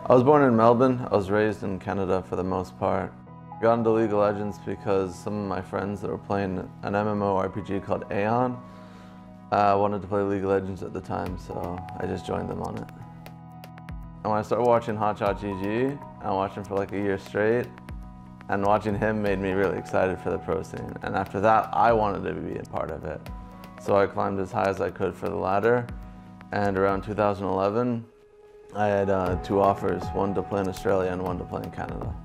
I was born in Melbourne. I was raised in Canada for the most part. I got into League of Legends because some of my friends that were playing an MMORPG called Aeon wanted to play League of Legends at the time, so I just joined them on it. And when I started watching Hotshot GG, I watched him for like a year straight, and watching him made me really excited for the pro scene. And after that, I wanted to be a part of it. So I climbed as high as I could for the ladder, and around 2011, I had two offers, one to play in Australia and one to play in Canada.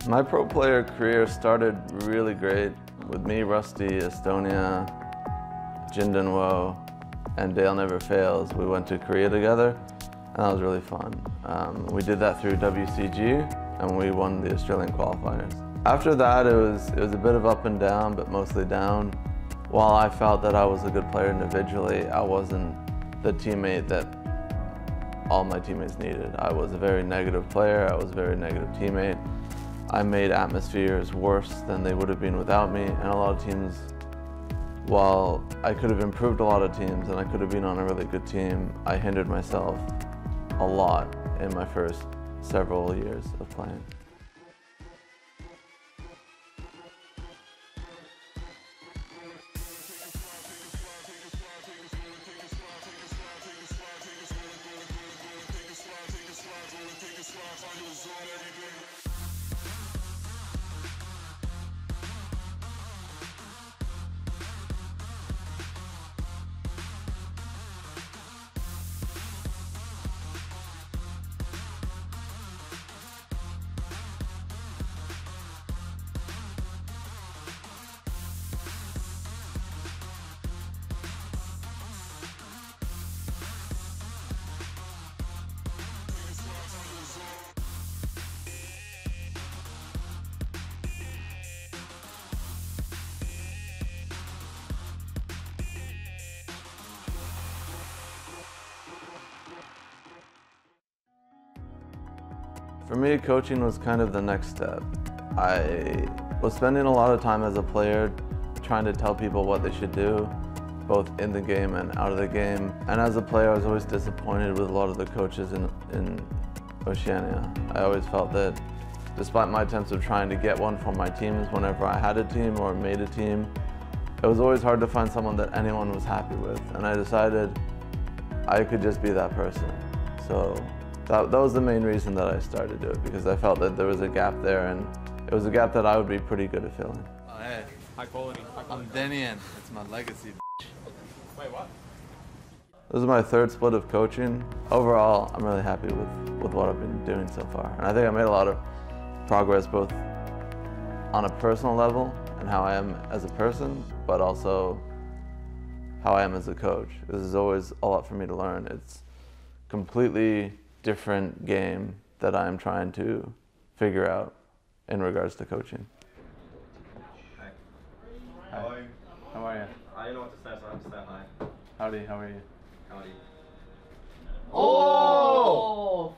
My pro player career started really great with me, Rusty, Estonia, Jindenwo, and Dale Never Fails. We went to Korea together, and that was really fun. We did that through WCG, and we won the Australian qualifiers. After that, it was a bit of up and down, but mostly down. While I felt that I was a good player individually, I wasn't the teammate that all my teammates needed. I was a very negative player, I was a very negative teammate. I made atmospheres worse than they would have been without me, and a lot of teams, while I could have improved a lot of teams and I could have been on a really good team, I hindered myself a lot in my first several years of playing. For me, coaching was kind of the next step. I was spending a lot of time as a player trying to tell people what they should do, both in the game and out of the game. And as a player, I was always disappointed with a lot of the coaches in Oceania. I always felt that despite my attempts of trying to get one for my teams whenever I had a team or made a team, it was always hard to find someone that anyone was happy with. And I decided I could just be that person. So that was the main reason that I started to do it, because I felt that there was a gap there, and it was a gap that I would be pretty good at filling. Oh, hey. High quality. I'm Denian. It's my legacy. Wait, what? This is my third split of coaching. Overall, I'm really happy with what I've been doing so far. And I think I made a lot of progress both on a personal level and how I am as a person, but also how I am as a coach. This is always a lot for me to learn. It's completely different game that I'm trying to figure out in regards to coaching. Hi. Hi. How are you? How are you? I didn't know what to say, so I have to say hi. Howdy, how are you? Howdy. Oh!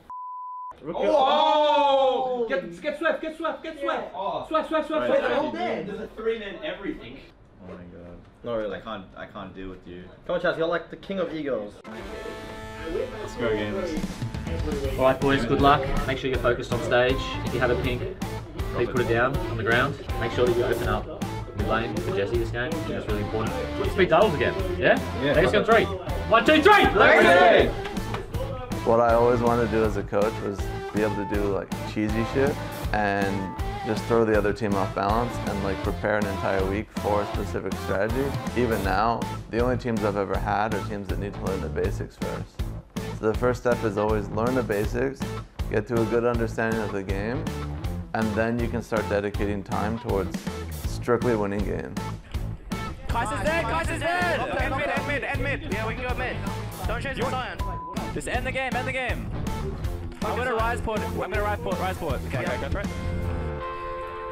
Oh! Get swept, get swept, get swept! Oh. Swept, swept, swept, Right, swept, right. hold there! There's a 3-man everything. Oh my god. Not really. I can't deal with you. Come on, Chaz, you're like the king of egos. Let's go games. Alright boys, good luck. Make sure you're focused on stage. If you have a pink, please put it down on the ground. Make sure that you open up your lane for Jesse this game. I think that's really important. Speed doubles again, yeah? Yeah. Take us on 3. 1, 2, 3! Ready! What I always wanted to do as a coach was be able to do like cheesy shit and just throw the other team off balance and like prepare an entire week for a specific strategy. Even now, the only teams I've ever had are teams that need to learn the basics first. So the first step is always learn the basics, get to a good understanding of the game, and then you can start dedicating time towards strictly winning games. Kais is dead! Kais is dead! End mid, end mid, end mid. Yeah, we can go mid. Don't change your Zion. Just end the game, end the game. I'm gonna rise port. I'm gonna rise port, rise port. Okay, okay, go for it.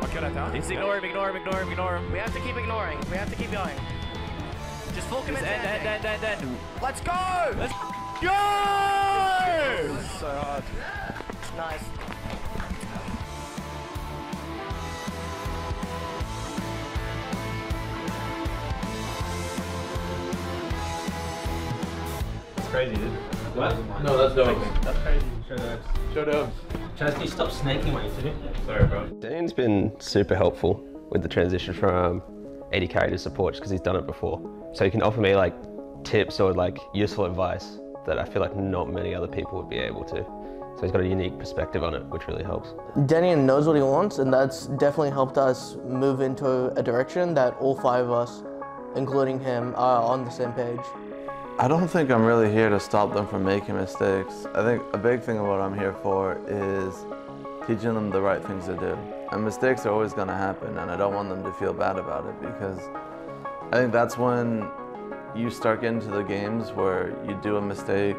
I'll kill that down. Just ignore him, ignore him, ignore him, ignore him. We have to keep ignoring. We have to keep going. Just full commit. End. Let's go! Let's go! This is so hard. Nice. It's crazy, dude. What? No, that's dope. That's crazy. Show those. Show dubs. Chaz, can you stop snaking what you do? Sorry, bro. Daniel's been super helpful with the transition from AD carry to support just because he's done it before. So he can offer me like tips or like useful advice that I feel like not many other people would be able to. So he's got a unique perspective on it, which really helps. Daniel knows what he wants, and that's definitely helped us move into a direction that all 5 of us, including him, are on the same page. I don't think I'm really here to stop them from making mistakes. I think a big thing of what I'm here for is teaching them the right things to do. And mistakes are always going to happen, and I don't want them to feel bad about it, because I think that's when you start getting to the games where you do a mistake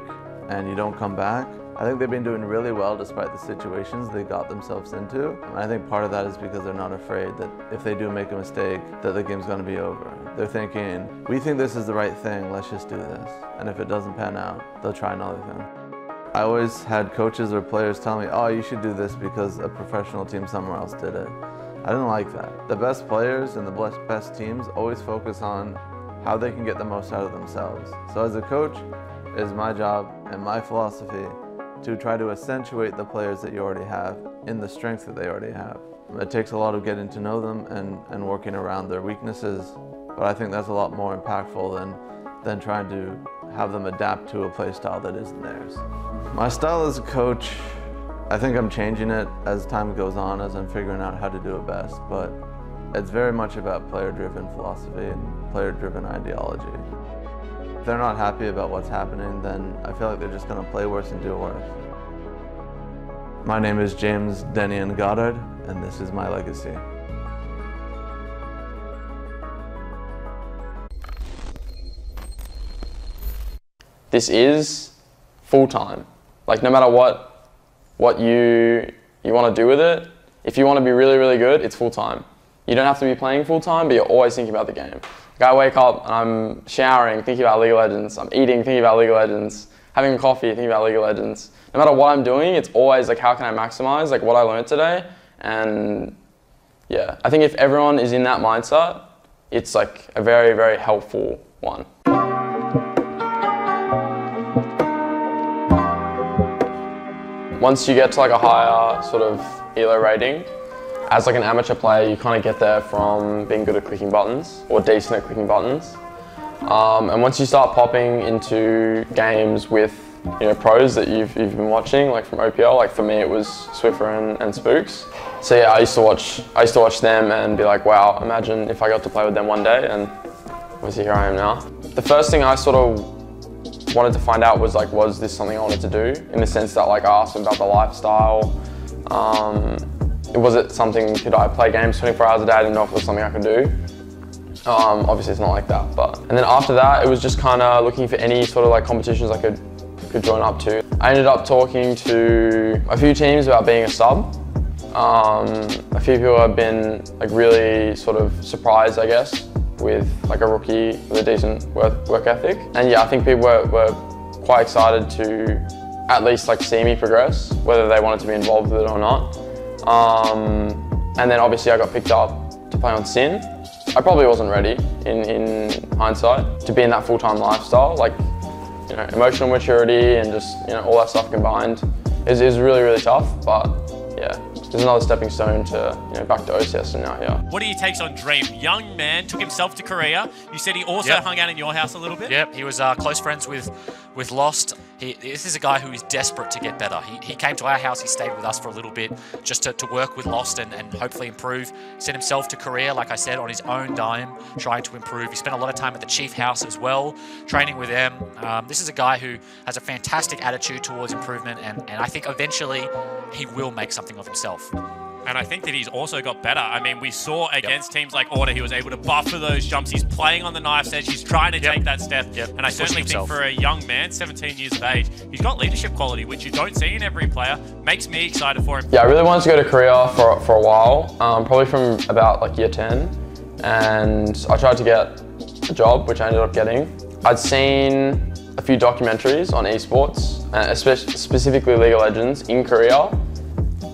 and you don't come back. I think they've been doing really well despite the situations they got themselves into. And I think part of that is because they're not afraid that if they do make a mistake, that the game's going to be over. They're thinking, we think this is the right thing, let's just do this. And if it doesn't pan out, they'll try another thing. I always had coaches or players tell me, oh, you should do this because a professional team somewhere else did it. I didn't like that. The best players and the best teams always focus on how they can get the most out of themselves. So as a coach, it is my job and my philosophy to try to accentuate the players that you already have in the strengths that they already have. It takes a lot of getting to know them and working around their weaknesses, but I think that's a lot more impactful than trying to have them adapt to a play style that isn't theirs. My style as a coach, I think I'm changing it as time goes on, as I'm figuring out how to do it best, but it's very much about player-driven philosophy and player-driven ideology. If they're not happy about what's happening, then I feel like they're just going to play worse and do worse. My name is James Denian Goddard, and this is my legacy. This is full-time. Like, no matter what you want to do with it, if you want to be really, really good, it's full-time. You don't have to be playing full-time, but you're always thinking about the game. Like, I wake up and I'm showering, thinking about League of Legends. I'm eating, thinking about League of Legends. Having a coffee, thinking about League of Legends. No matter what I'm doing, it's always like, how can I maximize like what I learned today? And yeah, I think if everyone is in that mindset, it's like a very, very helpful one. Once you get to like a higher sort of ELO rating, as like an amateur player, you kind of get there from being good at clicking buttons or decent at clicking buttons. And once you start popping into games with pros that you've been watching, like from OPL, like for me it was Swiffer and Spooks. So yeah, I used to watch them and be like, wow, imagine if I got to play with them one day, and obviously here I am now. The first thing I sort of wanted to find out was like, was this something I wanted to do? In the sense that like I asked them about the lifestyle. Was it something, could I play games 24 hours a day? I didn't know if it was something I could do. Obviously it's not like that, but. And then after that, it was just kind of looking for any sort of like competitions I could join up to. I ended up talking to a few teams about being a sub. A few people have been like really sort of surprised, I guess, with like a rookie with a decent work ethic. And yeah, I think people were quite excited to at least like see me progress, whether they wanted to be involved with it or not. And then obviously I got picked up to play on Sin. I probably wasn't ready in hindsight to be in that full-time lifestyle. Like, emotional maturity and just, all that stuff combined is really, really tough. But yeah, there's another stepping stone to, back to OCS and now here. What are your takes on Dream? Young man, took himself to Korea. You said he also hung out in your house a little bit? Yep, he was close friends with Lost. This is a guy who is desperate to get better. He came to our house, he stayed with us for a little bit just to work with Lost and hopefully improve. Sent himself to Korea, like I said, on his own dime, trying to improve. He spent a lot of time at the Chief House as well, training with them. This is a guy who has a fantastic attitude towards improvement, and I think eventually he will make something of himself. And I think that he's also got better. I mean, we saw against teams like Order, he was able to buffer those jumps. He's playing on the knife's edge. He's trying to take that step. And I certainly think for a young man, 17 years of age, he's got leadership quality, which you don't see in every player. Makes me excited for him. Yeah, I really wanted to go to Korea for a while, probably from about like year 10. And I tried to get a job, which I ended up getting. I'd seen a few documentaries on esports, specifically League of Legends in Korea.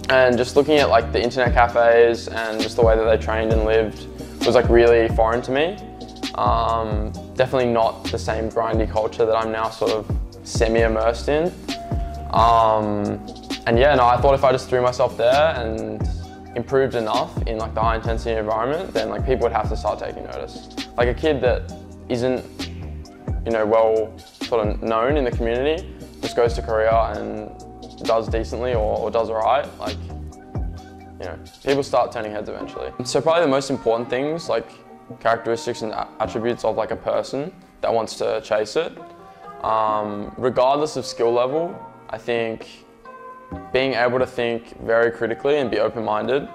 And just looking at like the internet cafes and just the way that they trained and lived was like really foreign to me. Definitely not the same grindy culture that I'm now sort of semi-immersed in. And yeah, no, I thought if I just threw myself there and improved enough in like the high intensity environment, then like people would have to start taking notice. Like a kid that isn't, you know, well sort of known in the community, just goes to Korea and does decently or does alright, like, you know, people start turning heads eventually. So probably the most important things, like characteristics and attributes of like a person that wants to chase it. Regardless of skill level, I think being able to think very critically and be open-minded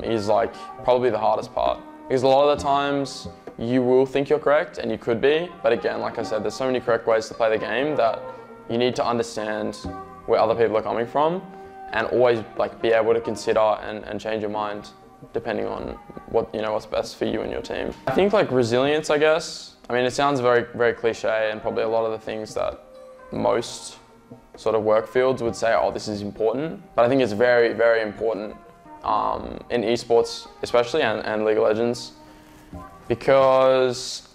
is like probably the hardest part. Because a lot of the times you will think you're correct and you could be, but again, like I said, there's so many correct ways to play the game that you need to understand where other people are coming from and always like be able to consider and change your mind depending on what, you know, what's best for you and your team. I think like resilience, I guess. I mean, it sounds very, very cliche and probably a lot of the things that most sort of work fields would say, oh, this is important. But I think it's very, very important in esports especially and League of Legends, because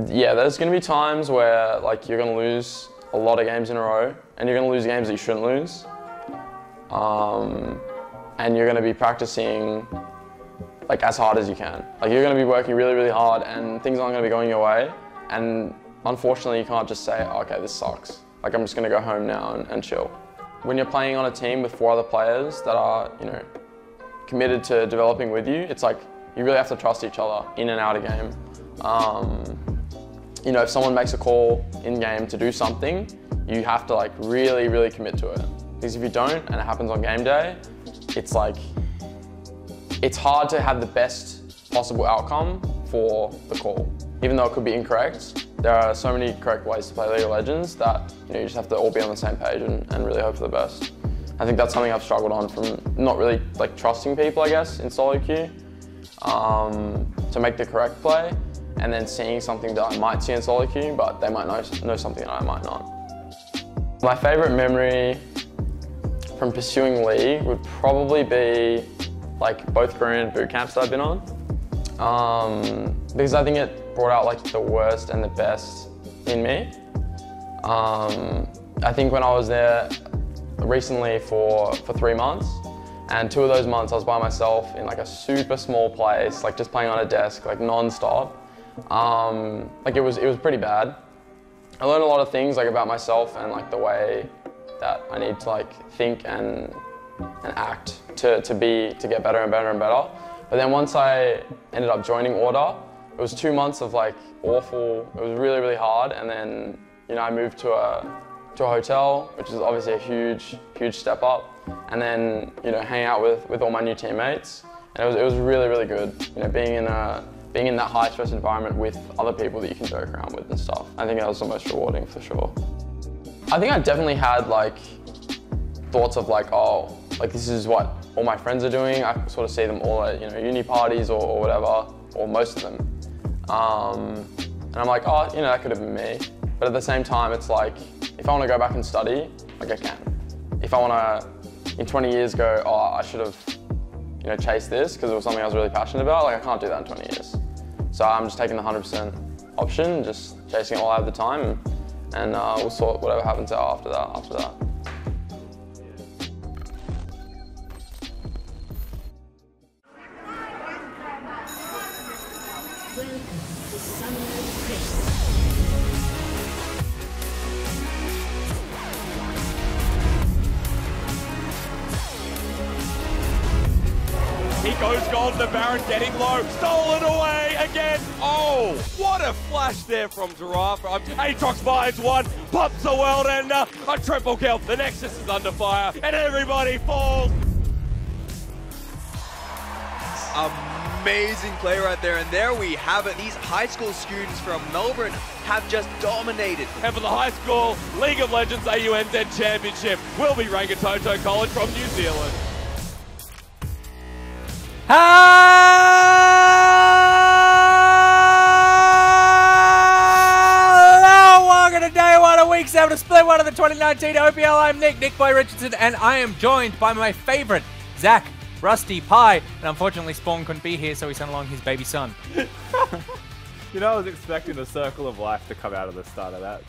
yeah, there's going to be times where like you're going to lose a lot of games in a row and you're going to lose games that you shouldn't lose. And you're going to be practicing like as hard as you can. Like you're going to be working really, really hard and things aren't going to be going your way. And unfortunately, you can't just say, oh, okay, this sucks. Like I'm just going to go home now and chill. When you're playing on a team with 4 other players that are, you know, committed to developing with you, it's like you really have to trust each other in and out of game. You know, if someone makes a call in game to do something, you have to like really, really commit to it. Because if you don't and it happens on game day, it's like, it's hard to have the best possible outcome for the call. Even though it could be incorrect, there are so many correct ways to play League of Legends that, you know, you just have to all be on the same page and really hope for the best. I think that's something I've struggled on from not really like trusting people, I guess, in solo queue to make the correct play, and then seeing something that I might see in solo queue, but they might know something that I might not. My favourite memory from pursuing League would probably be like both Korean boot camps that I've been on, because I think it brought out like the worst and the best in me. I think when I was there recently for 3 months, and 2 of those months I was by myself in like a super small place, like just playing on a desk, like non-stop. Like it was pretty bad. I learned a lot of things like about myself and like the way that I need to like think and act to get better and better and better. But then once I ended up joining Order, it was 2 months of like awful. It was really, really hard, and then, you know, I moved to a hotel, which is obviously a huge step up, and then, you know, hang out with all my new teammates, and it was really, really good. You know, being in that high stress environment with other people that you can joke around with and stuff. I think that was the most rewarding for sure. I think I definitely had like thoughts of like, oh, like this is what all my friends are doing. I sort of see them all at, you know, uni parties or whatever, or most of them. And I'm like, oh, you know, that could have been me. But at the same time, it's like, if I want to go back and study, like I can. If I want to, in 20 years, go, oh, I should have, you know, chased this because it was something I was really passionate about, like I can't do that in 20 years. So I'm just taking the 100% option, just chasing it all I have the time, and we'll sort whatever happens out after that. He goes gold, the Baron getting low, stolen away again. Oh, what a flash there from Giraffe. Aatrox finds one, pops the world, and a triple kill. The Nexus is under fire, and everybody falls. Amazing play right there, and there we have it. These high school students from Melbourne have just dominated. And for the high school League of Legends AUNZ Championship will be Rangitoto College from New Zealand. Hello, welcome to day 1 of week 7 of split 1 of the 2019 OPL. I'm Nick Boy Richardson, and I am joined by my favorite, Zach Rusty Pie. And unfortunately, Spawn couldn't be here, so he sent along his baby son. You know, I was expecting the circle of life to come out of the start of that.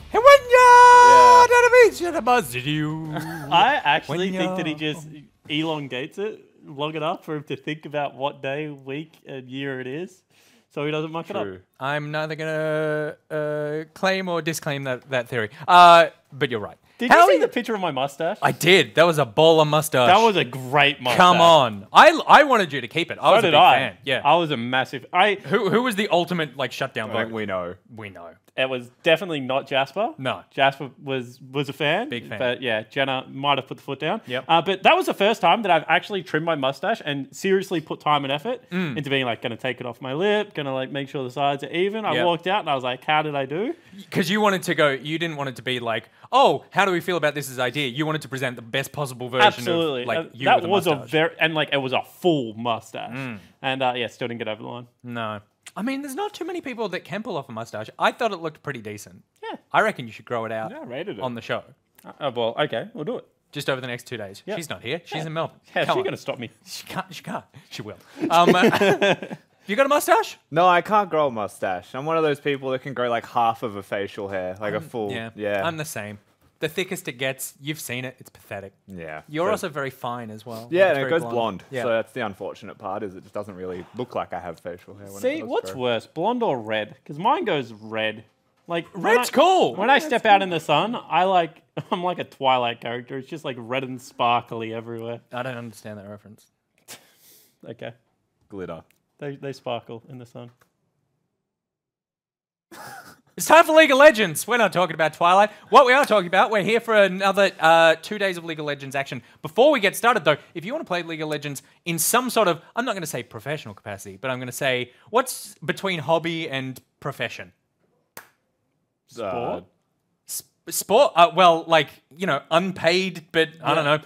I actually think that he just elongates it long enough for him to think about what day, week, and year it is, so he doesn't muck it up. I'm neither going to claim or disclaim that theory. But you're right. Did you see the picture of my mustache? I did. That was a baller mustache. That was a great mustache. Come on. I wanted you to keep it. I was a big fan. Yeah. I was a massive... Who was the ultimate shutdown vote? We know. We know. It was definitely not Jasper. No. Jasper was a fan. Big fan. But yeah, Jenna might have put the foot down. Yep. But that was the first time that I've actually trimmed my mustache and seriously put time and effort into being going to take it off my lip, going to make sure the sides are even. I walked out and I was like, how did I do? Because you wanted to go, you didn't want it to be like, oh, how do we feel about this as idea? You wanted to present the best possible version Absolutely. of you that with a was mustache. it was a full mustache. And still didn't get over the line. No. I mean, there's not too many people that can pull off a mustache. I thought it looked pretty decent. Yeah. I reckon you should grow it out I rated it. on the show. Well, okay, we'll do it. Just over the next 2 days. Yep. She's not here. She's in Melbourne. How's Come she on. going to stop me? She can't. She can't. She will. You got a mustache? No, I can't grow a mustache. I'm one of those people that can grow half of a facial hair, a full. Yeah. I'm the same. The thickest it gets, you've seen it, it's pathetic. Yeah. You're also very fine as well. Yeah, It's and it very goes blonde. Yeah. So that's the unfortunate part, is it just doesn't really look like I have facial hair. When See, it does what's grow. worse, blonde or red? Because mine goes red. Red's cool. When I step out in the sun, I'm like a Twilight character. It's just red and sparkly everywhere. I don't understand that reference. Okay. Glitter. They sparkle in the sun. It's time for League of Legends. We're not talking about Twilight. What we are talking about, we're here for another 2 days of League of Legends action. Before we get started, though, if you want to play League of Legends in some sort of, I'm not going to say professional capacity, but I'm going to say, what's between hobby and profession? Sport? Sport? Unpaid, but I don't know.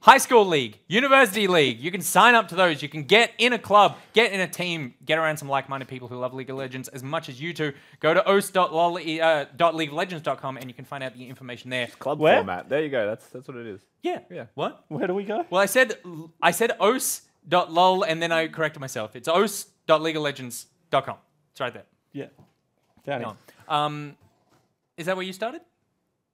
High school league, university league, you can sign up to those. You can get in a club, get in a team, get around some like-minded people who love League of Legends as much as you do. Go to os.leagueoflegends.com and you can find out the information there. Club format. There you go. That's what it is. Yeah. What? Where do we go? Well, I said os.lol and then I corrected myself. It's os.leagueoflegends.com. It's right there. Yeah. Is that where you started?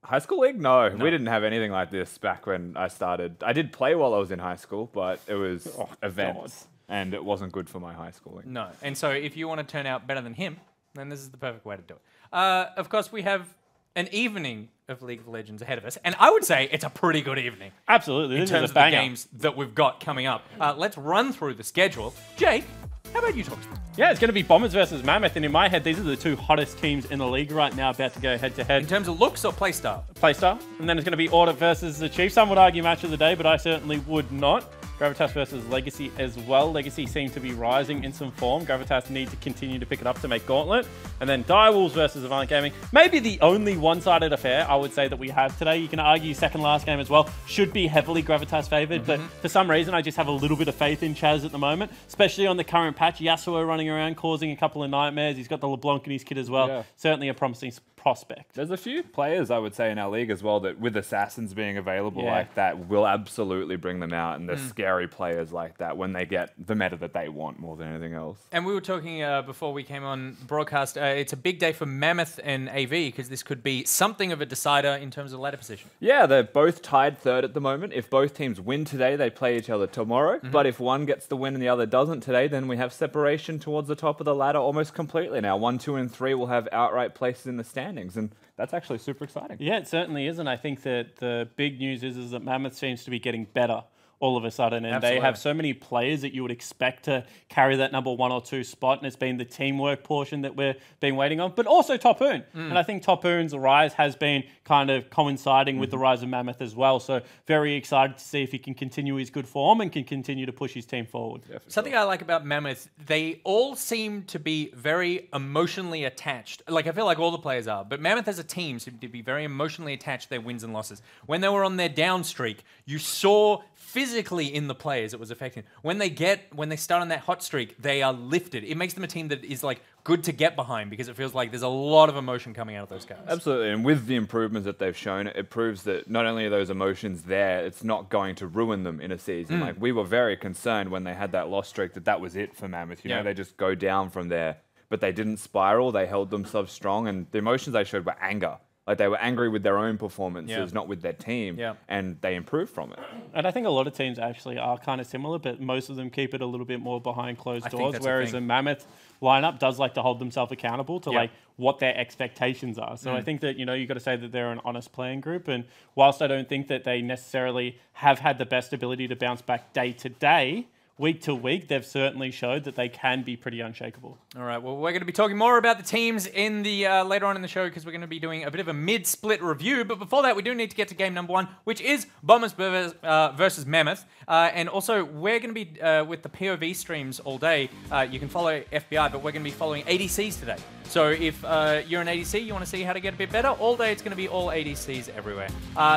High school league? No, we didn't have anything like this back when I started. I did play while I was in high school, but it was events, and it wasn't good for my high schooling. No, and so if you want to turn out better than him, then this is the perfect way to do it. Of course, we have an evening of League of Legends ahead of us, and I would say it's a pretty good evening. Absolutely, in terms of the games that we've got coming up. Let's run through the schedule. Jake, how about you talk to me? Yeah, it's going to be Bombers versus Mammoth, and in my head, these are the two hottest teams in the league right now, about to go head-to-head. In terms of looks or playstyle? Playstyle, and then it's going to be Order versus the Chiefs. Some would argue match of the day, but I certainly would not. Gravitas versus Legacy as well. Legacy seem to be rising in some form. Gravitas need to continue to pick it up to make Gauntlet. And then Direwolves versus Avant Gaming. Maybe the only one-sided affair I would say that we have today. You can argue second last game as well should be heavily Gravitas favored, but for some reason I just have a little bit of faith in Chaz at the moment, especially on the current patch. Yasuo running around causing a couple of nightmares. He's got the LeBlanc in his kit as well. Yeah. Certainly a promising prospect. There's a few players, I would say, in our league as well that with Assassins being available like that will absolutely bring them out, and the scary players like that when they get the meta that they want more than anything else. And we were talking before we came on broadcast, it's a big day for Mammoth and AV because this could be something of a decider in terms of ladder position. Yeah, they're both tied third at the moment. If both teams win today, they play each other tomorrow. But if one gets the win and the other doesn't today, then we have separation towards the top of the ladder almost completely now. 1, 2, and 3 will have outright places in the standings, and that's actually super exciting. Yeah, it certainly is, and I think that the big news is that Mammoth seems to be getting better all of a sudden, and they have so many players that you would expect to carry that number 1 or 2 spot, and it's been the teamwork portion that we've been waiting on, but also Topoon. And I think Topoon's rise has been kind of coinciding with the rise of Mammoth as well, so very excited to see if he can continue his good form and can continue to push his team forward. Something I like about Mammoth, they all seem to be very emotionally attached. Like, I feel like all the players are, but Mammoth as a team seem to be very emotionally attached to their wins and losses. When they were on their down streak, you saw physically in the players it was affecting. When they start on that hot streak, they are lifted. It makes them a team that is like good to get behind because it feels like there's a lot of emotion coming out of those guys. Absolutely, and with the improvements that they've shown, it proves that not only are those emotions there, it's not going to ruin them in a season. Like, we were very concerned when they had that loss streak that was it for Mammoth. You know, they just go down from there. but they didn't spiral. They held themselves strong, and the emotions they showed were anger. Like they were angry with their own performances, not with their team, and they improved from it. And I think a lot of teams actually are kind of similar, but most of them keep it a little bit more behind closed doors, whereas a Mammoth lineup does like to hold themselves accountable to like what their expectations are. So I think that, you know, you've got to say that they're an honest playing group, and whilst I don't think that they necessarily have had the best ability to bounce back day to day, week to week, they've certainly showed that they can be pretty unshakable. All right, well, we're going to be talking more about the teams in the later on in the show because we're going to be doing a bit of a mid-split review. But before that, we do need to get to game number 1, which is Bombers versus Mammoth. And also, we're going to be with the POV streams all day. You can follow FBI, but we're going to be following ADCs today. So if you're an ADC, you want to see how to get a bit better, all day it's going to be all ADCs everywhere.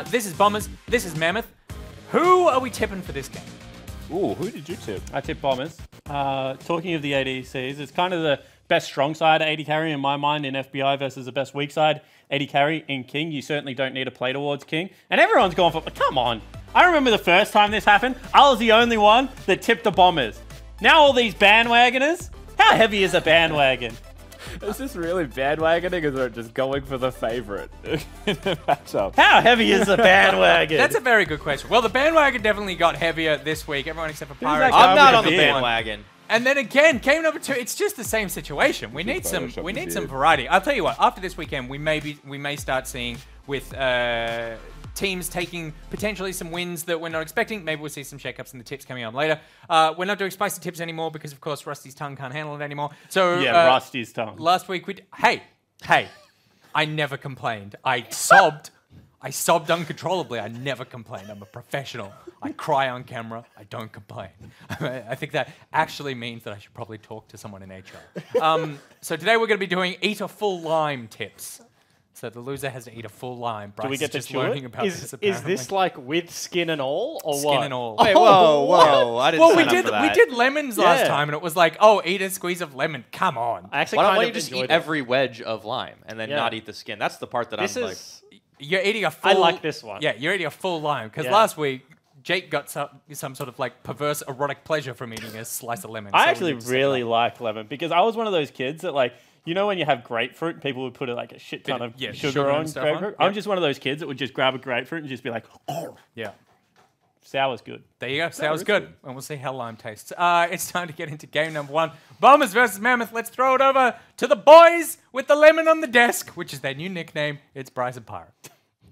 This is Bombers. This is Mammoth. Who are we tipping for this game? Ooh, who did you tip? I tipped Bombers. Talking of the ADCs, it's kind of the best strong side AD carry in my mind in FBI versus the best weak side AD carry in King. You certainly don't need to play towards King. And everyone's going for, come on. I remember the first time this happened, I was the only one that tipped the Bombers. Now all these bandwagoners, how heavy is a bandwagon? Is this really bandwagoning, or is it just going for the favorite in the matchup? How heavy is the bandwagon? That's a very good question. Well, the bandwagon definitely got heavier this week. Everyone except for Pirates. I'm not on the bandwagon. And then again, game number 2, it's just the same situation. We need some variety. I'll tell you what, after this weekend, we may start seeing with teams taking potentially some wins that we're not expecting. Maybe we'll see some shakeups in the tips coming on later. We're not doing spicy tips anymore because, of course, Rusty's tongue can't handle it anymore. So yeah, Rusty's tongue. Last week hey, I never complained. I sobbed. I sobbed uncontrollably. I never complained. I'm a professional. I cry on camera. I don't complain. I think that actually means that I should probably talk to someone in HR. So today we're going to be doing eat a full lime tips. So the loser has to eat a full lime. Bryce Do we get to just chew learning it? about this, apparently. Is this like with skin and all, or Skin what? and all. Wait, whoa! I didn't sign up for that. We did lemons last time, and it was like, oh, eat a squeeze of lemon. Come on. I actually Why kind don't of you just enjoyed eat it. every wedge of lime and then not eat the skin? That's the part that I'm like. You're eating a full... I like this one. Yeah, you're eating a full lime. Because last week, Jake got some sort of like perverse erotic pleasure from eating a slice of lemon. I actually really like lemon because I was one of those kids that like, you know when you have grapefruit, people would put like a shit ton of sugar on grapefruit? I'm just one of those kids that would just grab a grapefruit and just be like, oh. Yeah. Sour's good. There you go. Sour's good. And we'll see how lime tastes. It's time to get into game number 1. Bombers versus Mammoth. Let's throw it over to the boys with the lemon on the desk, which is their new nickname. It's Bryce and Pyre.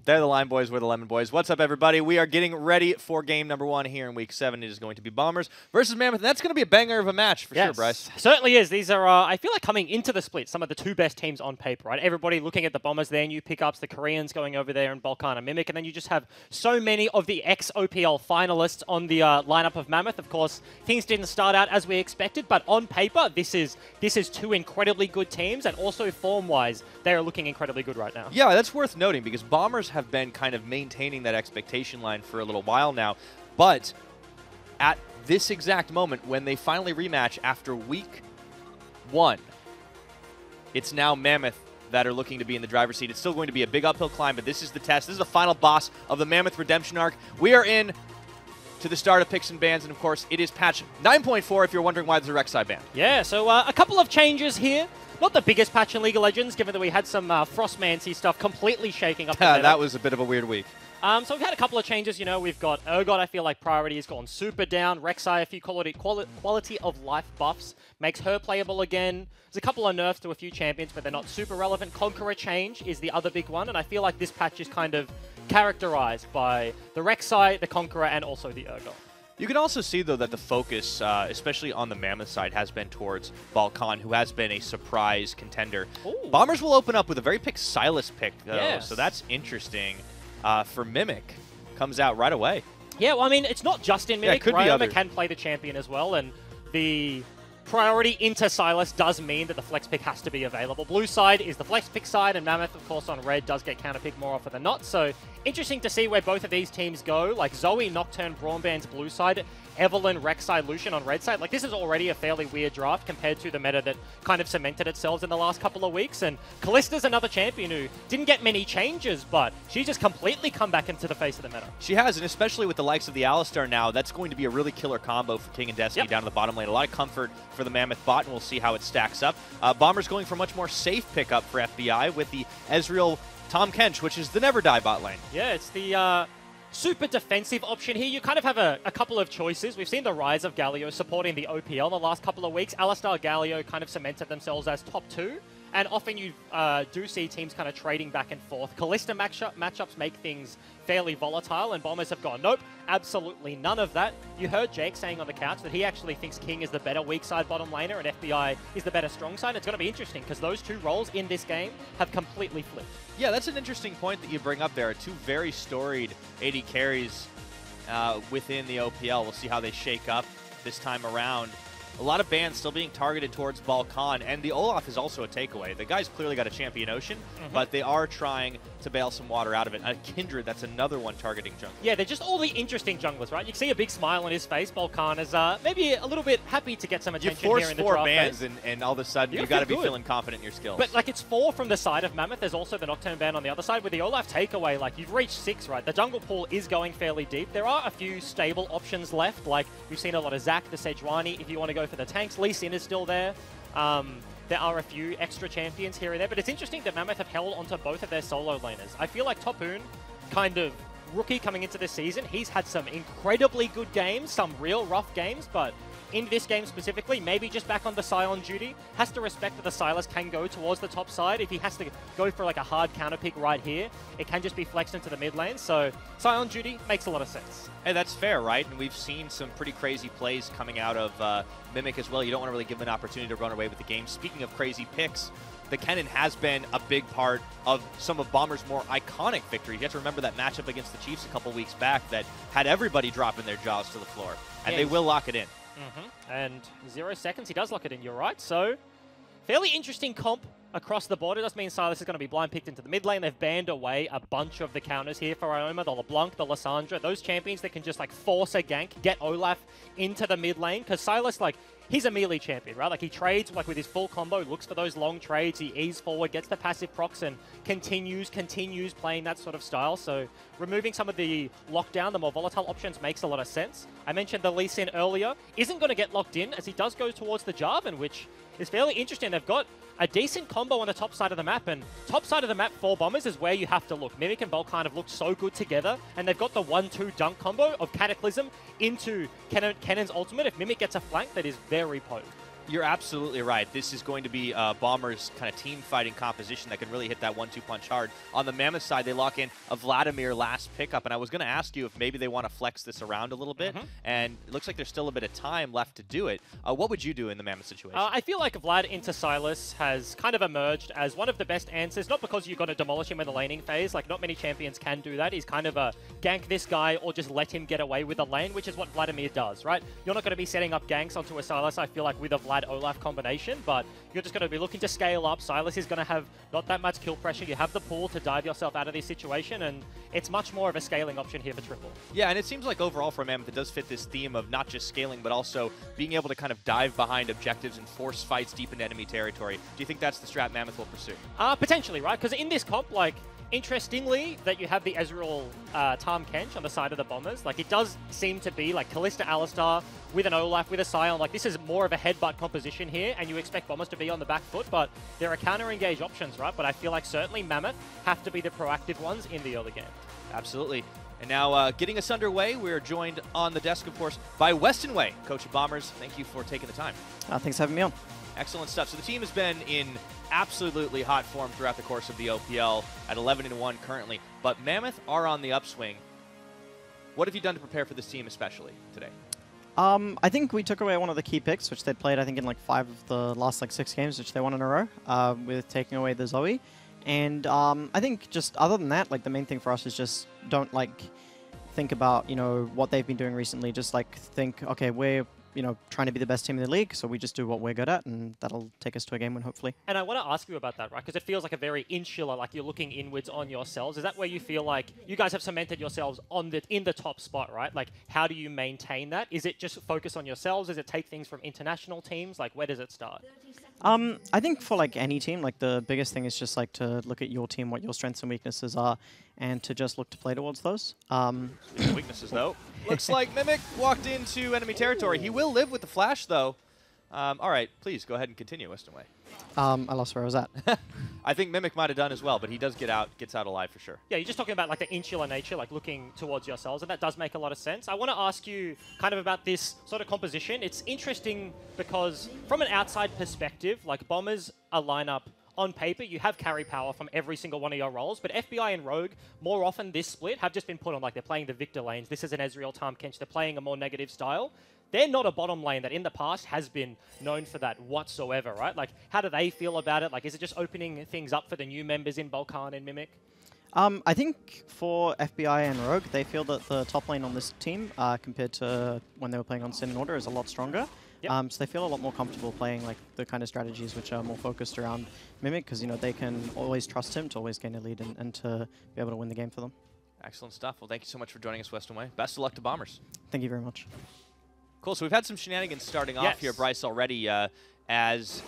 They're the Lime Boys, we're the Lemon Boys. What's up, everybody? We are getting ready for game number 1 here in Week 7. It is going to be Bombers versus Mammoth. That's going to be a banger of a match for sure, Bryce. Certainly is. These are, I feel like coming into the split, some of the 2 best teams on paper, right? Everybody looking at the Bombers, their new pickups, the Koreans going over there and Balkan and Mimic, and then you just have so many of the ex-OPL finalists on the lineup of Mammoth. Of course, things didn't start out as we expected, but on paper, this is 2 incredibly good teams, and also form-wise, they are looking incredibly good right now. Yeah, that's worth noting because Bombers have been kind of maintaining that expectation line for a little while now. But at this exact moment, when they finally rematch after Week 1, it's now Mammoth that are looking to be in the driver's seat. It's still going to be a big uphill climb, but this is the test. This is the final boss of the Mammoth Redemption arc. We are in to the start of Picks and Bans, and of course, it is patch 9.4 if you're wondering why there's a Rek'Sai ban. Yeah, so a couple of changes here. Not the biggest patch in League of Legends, given that we had some Frostmancy stuff completely shaking up the meta. That was a bit of a weird week. So we've had a couple of changes. You know, we've got Urgot, I feel like priority has gone super down. Rek'Sai, a few quality of life buffs, makes her playable again. There's a couple of nerfs to a few champions, but they're not super relevant. Conqueror change is the other big one, and I feel like this patch is kind of characterized by the Rek'Sai, the Conqueror, and also the Urgot. You can also see, though, that the focus, especially on the Mammoth side, has been towards Balkan, who has been a surprise contender. Ooh. Bombers will open up with a very pick Silas pick, though, yes. So that's interesting. For Mimic, comes out right away. Yeah, well, I mean, it's not just in Mimic. Yeah, Ryoma can play the champion as well, and the priority into Silas does mean that the flex pick has to be available. Blue side is the flex pick side, and Mammoth, of course, on red does get counter pick more often than not. So interesting to see where both of these teams go. Like Zoe, Nocturne, Braunband's blue side, Evelyn, Rek'Sai, Lucian on red side. Like, this is already a fairly weird draft compared to the meta that kind of cemented itself in the last couple of weeks. And Callista's another champion who didn't get many changes, but she's just completely come back into the face of the meta. She has, and especially with the likes of the Alistar now, that's going to be a really killer combo for King and Destiny down to the bottom lane. A lot of comfort for the Mammoth bot, and we'll see how it stacks up. Bombers going for much more safe pickup for FBI with the Ezreal Tom Kench, which is the never die bot lane. Yeah, it's the super defensive option here. You kind of have a couple of choices. We've seen the rise of Galio supporting the OPL in the last couple of weeks. Alistar, Galio kind of cemented themselves as top 2. And often you do see teams kind of trading back and forth. Kalista matchups make things fairly volatile, and Bombers have gone, nope, absolutely none of that. You heard Jake saying on the couch that he actually thinks King is the better weak side bottom laner and FBI is the better strong side. It's going to be interesting because those two roles in this game have completely flipped. Yeah, that's an interesting point that you bring up there. Two very storied AD carries within the OPL. We'll see how they shake up this time around. A lot of bans still being targeted towards Balkan, and the Olaf is also a takeaway. The guy's clearly got a champion Ocean, but they are trying to bail some water out of it. Kindred, that's another one targeting jungle. Yeah, they're just all the interesting junglers, right? You can see a big smile on his face. Balkan is maybe a little bit happy to get some attention here in the draft phase. You force 4 bans, and all of a sudden you got to be feeling confident in your skills. But like, it's 4 from the side of Mammoth. There's also the Nocturne ban on the other side. With the Olaf takeaway, like, you've reached 6, right? The jungle pool is going fairly deep. There are a few stable options left. Like, we've seen a lot of Zac, the Sejuani, if you want to go for the tanks. Lee Sin is still there. There are a few extra champions here and there, but it's interesting that Mammoth have held onto both of their solo laners. I feel like Topoon, kind of rookie coming into this season, he's had some incredibly good games, some real rough games, but in this game specifically, maybe just back on the Sion duty, has to respect that the Sylas can go towards the top side. If he has to go for like a hard counter pick right here, it can just be flexed into the mid lane. So Sion duty makes a lot of sense. Hey, that's fair, right? And we've seen some pretty crazy plays coming out of Mimic as well. You don't want to really give him an opportunity to run away with the game. Speaking of crazy picks, the Kennen has been a big part of some of Bomber's more iconic victories. You have to remember that matchup against the Chiefs a couple weeks back that had everybody dropping their jaws to the floor. And they will lock it in. And 0 seconds, he does lock it in, you're right. So, fairly interesting comp across the board. It does mean Sylas is going to be blind picked into the mid lane. They've banned away a bunch of the counters here for Ioma, the LeBlanc, the Lissandra, those champions that can just like force a gank, get Olaf into the mid lane. Because Sylas, like, he's a melee champion, right? Like, he trades like with his full combo, looks for those long trades, he eases forward, gets the passive procs, and continues playing that sort of style. So removing some of the lockdown, the more volatile options makes a lot of sense. I mentioned the Lee Sin earlier, isn't going to get locked in as he does go towards the Jarvan, which is fairly interesting. They've got a decent combo on the top side of the map, and top side of the map for Bombers is where you have to look. Mimic and Balkan have looked so good together, and they've got the 1-2 dunk combo of Cataclysm into Kennen's ultimate. If Mimic gets a flank, that is very potent. You're absolutely right. This is going to be Bomber's kind of team fighting composition that can really hit that 1-2 punch hard. On the Mammoth side, they lock in a Vladimir last pickup, and I was going to ask you if maybe they want to flex this around a little bit, and it looks like there's still a bit of time left to do it. What would you do in the Mammoth situation? I feel like Vlad into Sylas has kind of emerged as one of the best answers, not because you've got to demolish him in the laning phase, like not many champions can do that. He's kind of a gank this guy or just let him get away with the lane, which is what Vladimir does, right? You're not going to be setting up ganks onto a Sylas, I feel like, with a Vlad-Olaf combination, but you're just going to be looking to scale up. Sylas is going to have not that much kill pressure. You have the pool to dive yourself out of this situation, and it's much more of a scaling option here for Triple. Yeah, and it seems like overall for Mammoth, it does fit this theme of not just scaling, but also being able to kind of dive behind objectives and force fights deep into enemy territory. Do you think that's the strat Mammoth will pursue? Potentially, right? Because in this comp, like, interestingly, that you have the Ezreal Tahm Kench on the side of the Bombers. Like, it does seem to be like Kalista Alistar with an Olaf, with a Sion. Like, this is more of a headbutt composition here, and you expect Bombers to be on the back foot, but there are counter-engage options, right? But I feel like certainly Mammoth have to be the proactive ones in the early game. Absolutely. And now, getting us underway, we're joined on the desk, of course, by Weston Way, coach of Bombers. Thank you for taking the time. Thanks for having me on. Excellent stuff. So the team has been in absolutely hot form throughout the course of the OPL at 11-1 currently, but Mammoth are on the upswing. What have you done to prepare for this team, especially today? I think we took away one of the key picks, which they'd played, I think, in like 5 of the last 6 games, which they won in a row, with taking away the Zoe. And I think just other than that, like, the main thing for us is just don't think about, you know, what they've been doing recently. Just like think, okay, we're, you know, trying to be the best team in the league, so we just do what we're good at, and that'll take us to a game win, hopefully. And I want to ask you about that, right? Because it feels like a very insular, like you're looking inwards on yourselves. Is that where you feel like you guys have cemented yourselves in the top spot, right? Like, how do you maintain that? Is it just focus on yourselves? Is it take things from international teams? Like, where does it start? I think for like any team, like the biggest thing is just like to look at your team, what your strengths and weaknesses are, and to just look to play towards those. Weaknesses, though. Looks like Mimic walked into enemy territory. He will live with the flash, though. All right, please go ahead and continue, Westonway. I lost where I was at. I think Mimic might have done as well, but he does gets out alive for sure. Yeah, you're just talking about like the insular nature, like looking towards yourselves, and that does make a lot of sense. I want to ask you kind of about this sort of composition. It's interesting because from an outside perspective, like Bombers a lineup on paper, you have carry power from every single one of your roles, but FBI and Rogue, more often this split, have just been put on like they're playing the Victor lanes. This is an Ezreal Tahm Kench. They're playing a more negative style. They're not a bottom lane that in the past has been known for that whatsoever, right? Like, how do they feel about it? Like, is it just opening things up for the new members in Balkan and Mimic? I think for FBI and Rogue, they feel that the top lane on this team, compared to when they were playing on Sin and Order, is a lot stronger. Yep. So they feel a lot more comfortable playing like the kind of strategies which are more focused around Mimic, because they can always trust him to always gain a lead and to be able to win the game for them. Excellent stuff. Well, thank you so much for joining us, Westonway. Best of luck to Bombers. Thank you very much. Cool. So we've had some shenanigans starting off here, Bryce, already, as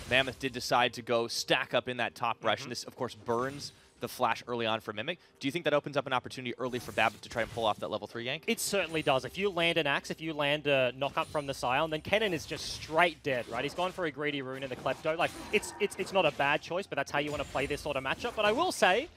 Mammoth did decide to go stack up in that top rush. And this, of course, burns the flash early on for Mimic. Do you think that opens up an opportunity early for Babbitt to try and pull off that level 3 yank? It certainly does. If you land an axe, if you land a knock-up from the Scion, then Kennen is just straight dead, right? He's gone for a greedy rune in the Klepto. Like, it's not a bad choice, but that's how you want to play this sort of matchup. But I will say,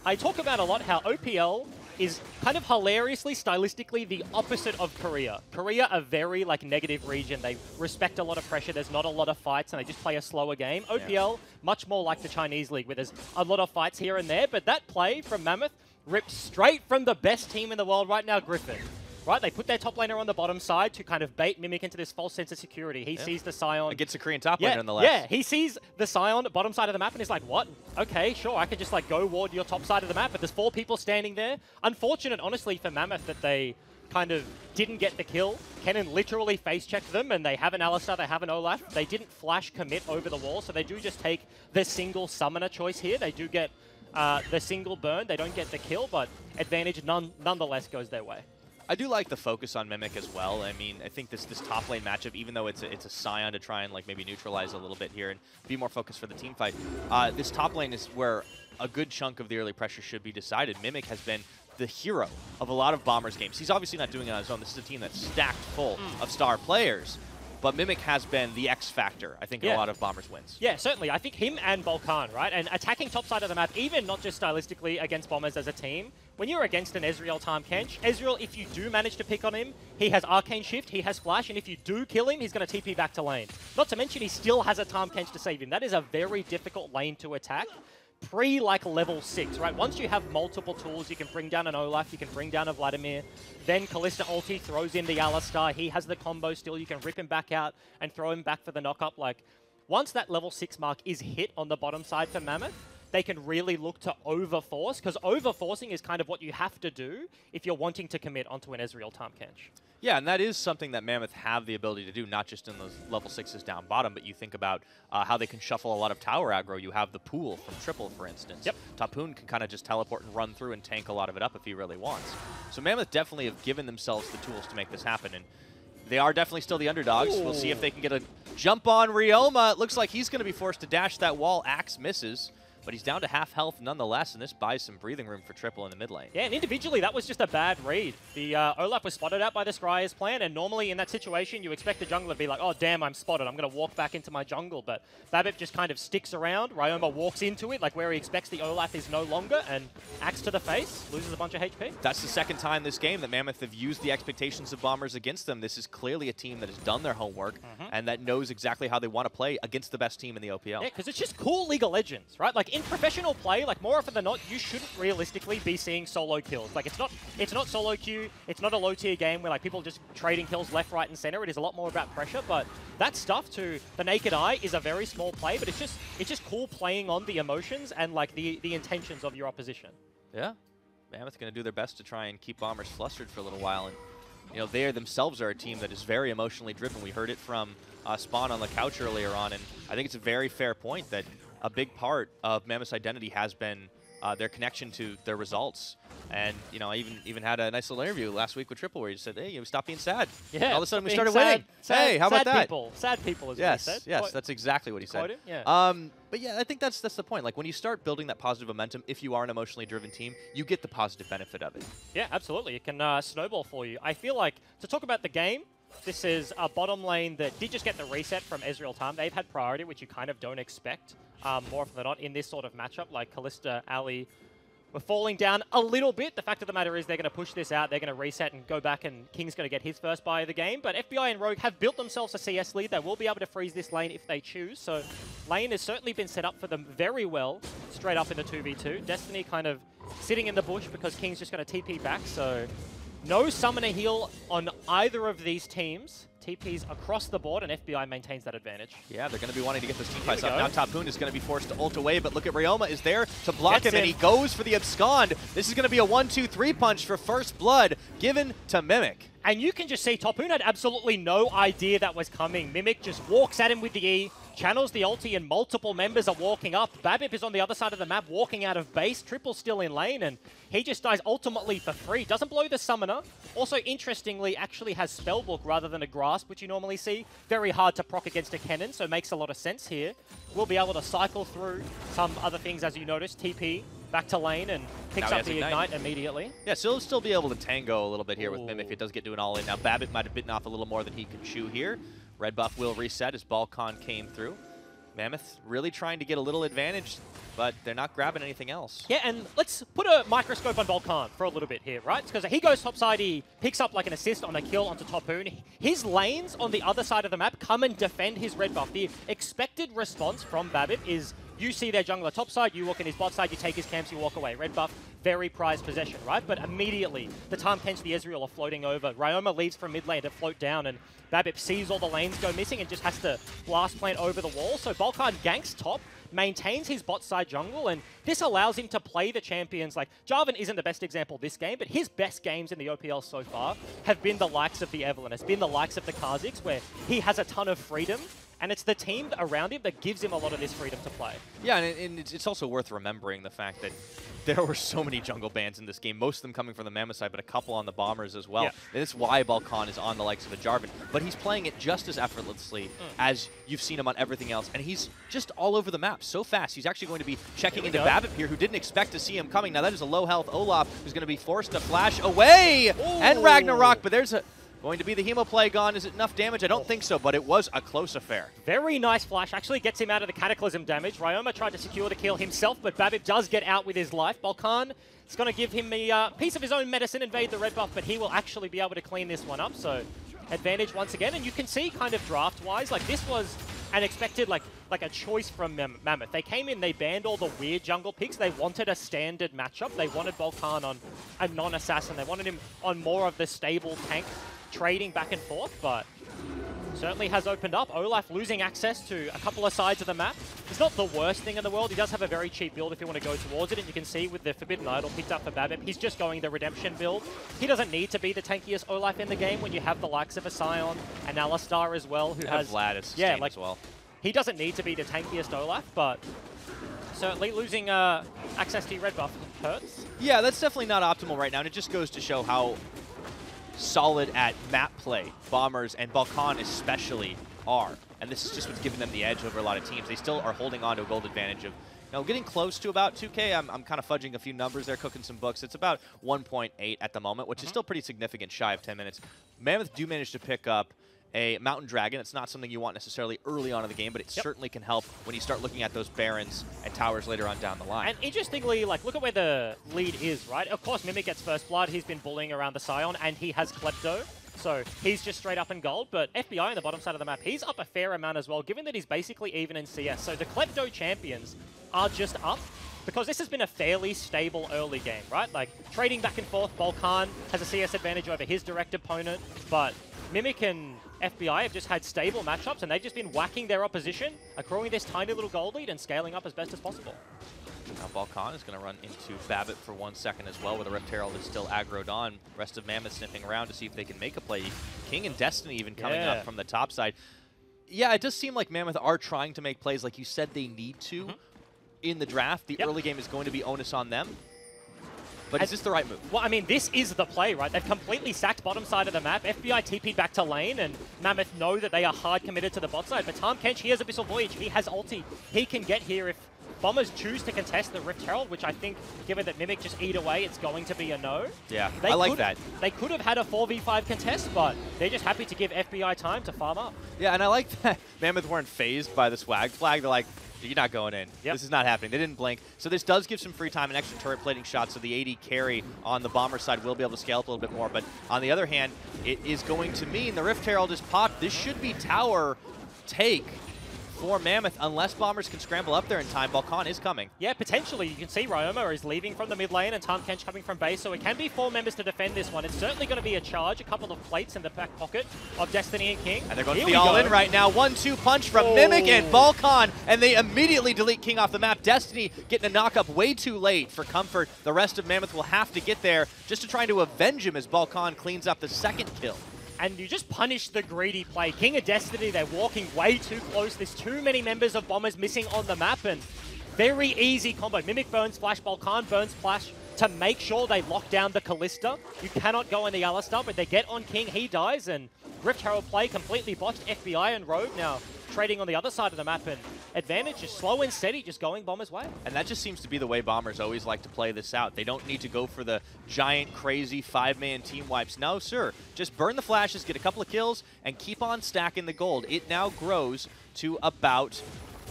I talk about a lot how OPL is kind of hilariously, stylistically, the opposite of Korea. Korea, a very negative region. They respect a lot of pressure. There's not a lot of fights, and they just play a slower game. OPL, much more like the Chinese League, where there's a lot of fights here and there. But that play from Mammoth ripped straight from the best team in the world right now, Griffin. Right, they put their top laner on the bottom side to kind of bait Mimic into this false sense of security. He sees the Scion. It gets a Korean top laner on the left. Yeah, he sees the Scion bottom side of the map and he's like, what? Okay, sure, I could just go ward your top side of the map, but there's 4 people standing there. Unfortunate, honestly, for Mammoth that they kind of didn't get the kill. Kennen literally face-checked them, and they have an Alistar, they have an Olaf. They didn't flash commit over the wall, so they do just take the single summoner choice here. They do get the single burn. They don't get the kill, but advantage nonetheless goes their way. I do like the focus on Mimic as well. I mean, I think this top lane matchup, even though it's a Scion to try and maybe neutralize a little bit here and be more focused for the team fight, this top lane is where a good chunk of the early pressure should be decided. Mimic has been the hero of a lot of Bombers games. He's obviously not doing it on his own. This is a team that's stacked full of star players. But Mimic has been the X factor, I think, in a lot of Bombers wins. Yeah, certainly. I think him and Balkan, right? And attacking top side of the map, even not just stylistically against Bombers as a team, when you're against an Ezreal Tahm Kench, Ezreal, if you do manage to pick on him, he has Arcane Shift, he has Flash, and if you do kill him, he's going to TP back to lane. Not to mention, he still has a Tahm Kench to save him. That is a very difficult lane to attack. Level 6, right? Once you have multiple tools, you can bring down an Olaf, you can bring down a Vladimir, then Kalista ulti throws in the Alistar, he has the combo still, you can rip him back out and throw him back for the knock-up. Once that level 6 mark is hit on the bottom side for Mammoth, they can really look to overforce, because overforcing is kind of what you have to do if you're wanting to commit onto an Ezreal Tahm Kench. Yeah, and that is something that Mammoth have the ability to do, not just in those level 6s down bottom, but you think about how they can shuffle a lot of tower aggro. You have the pool from Triple, for instance. Yep. Tapoon can kind of just teleport and run through and tank a lot of it up if he really wants. So Mammoth definitely have given themselves the tools to make this happen, and they are definitely still the underdogs. Ooh. We'll see if they can get a jump on Ryoma. It looks like he's going to be forced to dash that wall. Axe misses. But he's down to half health nonetheless, and this buys some breathing room for Triple in the mid lane. Yeah, and individually, that was just a bad read. The Olaf was spotted out by the Scryer's plan, and normally in that situation, you expect the jungler to be like, oh, damn, I'm spotted. I'm going to walk back into my jungle. But Babbitt just kind of sticks around. Ryoma walks into it, where he expects the Olaf is no longer, and axe to the face, loses a bunch of HP. That's the second time this game that Mammoth have used the expectations of Bombers against them. This is clearly a team that has done their homework and that knows exactly how they want to play against the best team in the OPL. Yeah, because it's just cool League of Legends, right? In professional play, more often than not, you shouldn't realistically be seeing solo kills. It's not solo queue. It's not a low tier game where people just trading kills left, right, and center. It is a lot more about pressure. But that stuff to the naked eye is a very small play. But it's just cool playing on the emotions and the intentions of your opposition. Yeah, Mammoth going to do their best to try and keep Bombers flustered for a little while. And they themselves are a team that is very emotionally driven. We heard it from Spawn on the couch earlier on, and I think it's a very fair point that a big part of Mammoth's identity has been their connection to their results. And, I even had a nice little interview last week with Triple where he just said, hey, stop being sad. Yeah. And all of a sudden we started winning. Hey, how about that? Sad people is yes, what he said. Yes, that's exactly what he said. Him? Yeah. But yeah, I think that's the point. When you start building that positive momentum, if you are an emotionally driven team, you get the positive benefit of it. Yeah, absolutely. It can snowball for you. I feel like, to talk about the game, This is a bottom lane that did just get the reset from Ezreal Tam. They've had priority, which you kind of don't expect more often than not in this sort of matchup. Like Kalista, Ali were falling down a little bit. The fact of the matter is they're going to push this out. They're going to reset and go back, and King's going to get his first buy of the game. But FBI and Rogue have built themselves a CS lead. They will be able to freeze this lane if they choose. So lane has certainly been set up for them very well, straight up in the 2v2. Destiny kind of sitting in the bush because King's just going to TP back. So no summoner heal on either of these teams. TP's across the board, and FBI maintains that advantage. Yeah, they're going to be wanting to get those team fights up. Now Tapoon is going to be forced to ult away, but look at Ryoma is there to block him, and he goes for the abscond. This is going to be a 1-2-3 punch for first blood given to Mimic. And you can just see Tapoon had absolutely no idea that was coming. Mimic just walks at him with the E, channels the ulti, and multiple members are walking up. Babip is on the other side of the map, walking out of base. Triple's still in lane, and he just dies ultimately for free. Doesn't blow the summoner. Also, interestingly, actually has Spellbook rather than a Grasp, which you normally see. Very hard to proc against a cannon, so it makes a lot of sense here. We'll be able to cycle through some other things, as you notice. TP back to lane and picks up the Ignite immediately. Yeah, so he'll still be able to tango a little bit here with Mimic. It does get to an all-in. Now, Babbitt might have bitten off a little more than he could chew here. Red buff will reset as Balkan came through. Mammoth really trying to get a little advantage, but they're not grabbing anything else. Yeah, and let's put a microscope on Balkan for a little bit here, right? Because he goes topside, he picks up like an assist on a kill onto Tapoon. His lanes on the other side of the map come and defend his red buff. The expected response from Babbitt is you see their jungler topside, you walk in his bot side, you take his camps, you walk away. Red buff, very prized possession, right? But immediately, the Tahm Kench, the Ezreal are floating over. Ryoma leaves from mid lane to float down, and Babip sees all the lanes go missing and just has to blast plant over the wall. So Balkan ganks top, maintains his bot side jungle, and this allows him to play the champions. Like, Jarvan isn't the best example this game, but his best games in the OPL so far have been the likes of the Evelynn, has been the likes of the Kha'Zix, where he has a ton of freedom, and it's the team around him that gives him a lot of this freedom to play. Yeah, and it's also worth remembering the fact that there were so many jungle bans in this game, most of them coming from the Mammoth side, but a couple on the Bombers as well. Yeah. And that's why Balkan is on the likes of a Jarvan. But he's playing it just as effortlessly as you've seen him on everything else. And he's just all over the map so fast. He's actually going to be checking into Babip here, who didn't expect to see him coming. Now that is a low health Olaf, who's going to be forced to flash away. Ooh. And Ragnarok, but there's going to be the Hemoplague on. Is it enough damage? I don't think so, but it was a close affair. Very nice flash. Actually gets him out of the Cataclysm damage. Ryoma tried to secure the kill himself, but Babip does get out with his life. Balkan is going to give him a piece of his own medicine, invade the red buff, but he will actually be able to clean this one up. So advantage once again. And you can see kind of draft-wise, like this was an expected, like a choice from Mammoth. They came in, they banned all the weird jungle picks. They wanted a standard matchup. They wanted Balkan on a non-assassin. They wanted him on more of the stable tank, trading back and forth, but certainly has opened up. Olaf losing access to a couple of sides of the map. It's not the worst thing in the world. He does have a very cheap build if you want to go towards it, and you can see with the Forbidden Idol picked up for Babip, he's just going the Redemption build. He doesn't need to be the tankiest Olaf in the game when you have the likes of a Sion and Alistar as well, who has Vlad as as well. He doesn't need to be the tankiest Olaf, but certainly losing access to your red buff hurts. Yeah, that's definitely not optimal right now, and it just goes to show how solid at map play Bombers and Balkan especially are. And this is just what's giving them the edge over a lot of teams. They still are holding on to a gold advantage of, getting close to about 2K. I'm kind of fudging a few numbers there, cooking some books. It's about 1.8 at the moment, which is still pretty significant, shy of 10 minutes. Mammoth do manage to pick up a Mountain Dragon. It's not something you want necessarily early on in the game, but it certainly can help when you start looking at those Barons and Towers later on down the line. And interestingly, like, look at where the lead is, right? Of course, Mimic gets first blood. He's been bullying around the Sion, and he has Klepto. So he's just straight up in gold, but FBI on the bottom side of the map, he's up a fair amount as well, given that he's basically even in CS. So the Klepto champions are just up, because this has been a fairly stable early game, right? Like, trading back and forth, Balkan has a CS advantage over his direct opponent, but Mimic and FBI have just had stable matchups, and they've just been whacking their opposition, accruing this tiny little gold lead and scaling up as best as possible. Now Balkan is going to run into Babbitt for 1 second as well, where the Rift Herald is still aggroed on. Rest of Mammoth sniffing around to see if they can make a play. King and Destiny even coming up from the top side. Yeah, it does seem like Mammoth are trying to make plays like you said they need to in the draft. The early game is going to be onus on them. But is this the right move? Well, I mean, this is the play, right? They've completely sacked bottom side of the map. FBI TP'd back to lane, and Mammoth know that they are hard committed to the bot side. But Tahm Kench, he has Abyssal Voyage. He has ulti. He can get here if Bombers choose to contest the Rift Herald, which I think, given that Mimic just eat away, it's going to be a no. Yeah, I like that. They could have had a 4v5 contest, but they're just happy to give FBI time to farm up. Yeah, and I like that Mammoth weren't phased by the swag flag. They're like, you're not going in. Yep. This is not happening. They didn't blink. So this does give some free time and extra turret plating shots, so the 80 carry on the Bomber side will be able to scale up a little bit more. But on the other hand, it is going to mean the Rift Herald is popped. This should be tower take for Mammoth, unless Bombers can scramble up there in time. Balkan is coming. Yeah, potentially. You can see Ryoma is leaving from the mid lane and Tahm Kench coming from base, so it can be 4 members to defend this one. It's certainly going to be a charge, a couple of plates in the back pocket of Destiny and King. And they're going for the all-in right now. 1-2 punch from Mimic and Balkan, and they immediately delete King off the map. Destiny getting a knock-up way too late for comfort. The rest of Mammoth will have to get there just to try to avenge him as Balkan cleans up the second kill. And you just punish the greedy play. King of Destiny, they're walking way too close. There's too many members of Bombers missing on the map, and very easy combo. Mimic burns Flash, Balkan burns Flash to make sure they lock down the Callista. You cannot go on the Alistar, but they get on King, he dies, and Rift Herald play completely botched. FBI and Rogue now trading on the other side of the map, and advantage just slow and steady, just going Bombers' way. And that just seems to be the way Bombers always like to play this out. They don't need to go for the giant, crazy 5-man team wipes. No, sir. Just burn the flashes, get a couple of kills, and keep on stacking the gold. It now grows to about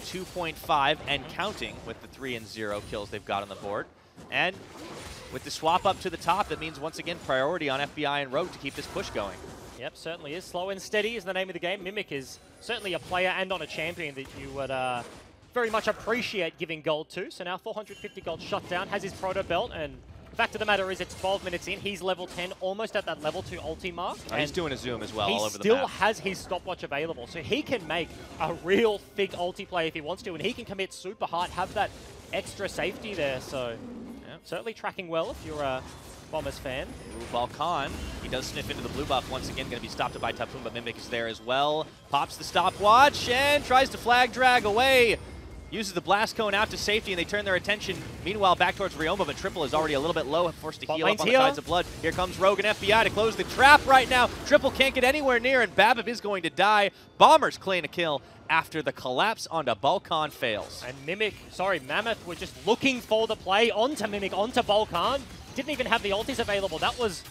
2.5 and counting with the 3 and 0 kills they've got on the board. And with the swap up to the top, that means once again priority on FBI and Rogue to keep this push going. Yep, certainly is. Slow and steady is the name of the game. Mimic is certainly a player and on a champion that you would very much appreciate giving gold to. So now 450 gold shut down, has his proto belt, and the fact of the matter is it's 12 minutes in. He's level 10, almost at that level 2 ulti mark. Oh, he's doing a zoom as well all over the map. He still has his stopwatch available, so he can make a real thick ulti play if he wants to, and he can commit super hard, have that extra safety there. So certainly tracking well if you're a Bombers fan. Ooh, Balkan, he does sniff into the blue buff once again, going to be stopped by Typhoon, but Mimic is there as well. Pops the stopwatch and tries to flag drag away. Uses the blast cone out to safety, and they turn their attention, meanwhile, back towards Ryoma, but Triple is already a little bit low, forced to heal up on the Tides of Blood. Here comes Rogue and FBI to close the trap right now. Triple can't get anywhere near, and Babib is going to die. Bombers clean a kill after the collapse onto Balkan fails. And Mammoth were just looking for the play onto Mimic, onto Balkan. Didn't even have the ultis available. That was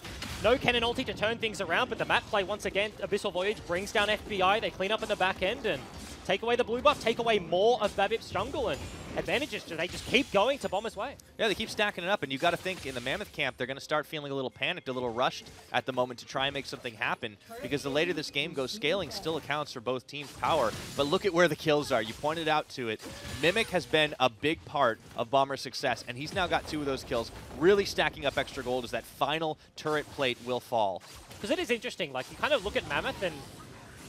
no cannon ulti to turn things around, but the map play once again, Abyssal Voyage brings down FBI. They clean up in the back end and take away the blue buff, take away more of Babib's jungle, and advantages, they just keep going to Bomber's way. Yeah, they keep stacking it up, and you got to think in the Mammoth camp, they're going to start feeling a little panicked, a little rushed at the moment to try and make something happen, because the later this game goes, scaling still accounts for both teams' power. But look at where the kills are. You pointed out to it. Mimic has been a big part of Bomber's success, and he's now got 2 of those kills, really stacking up extra gold as that final turret plate will fall. Because it is interesting, like you kind of look at Mammoth and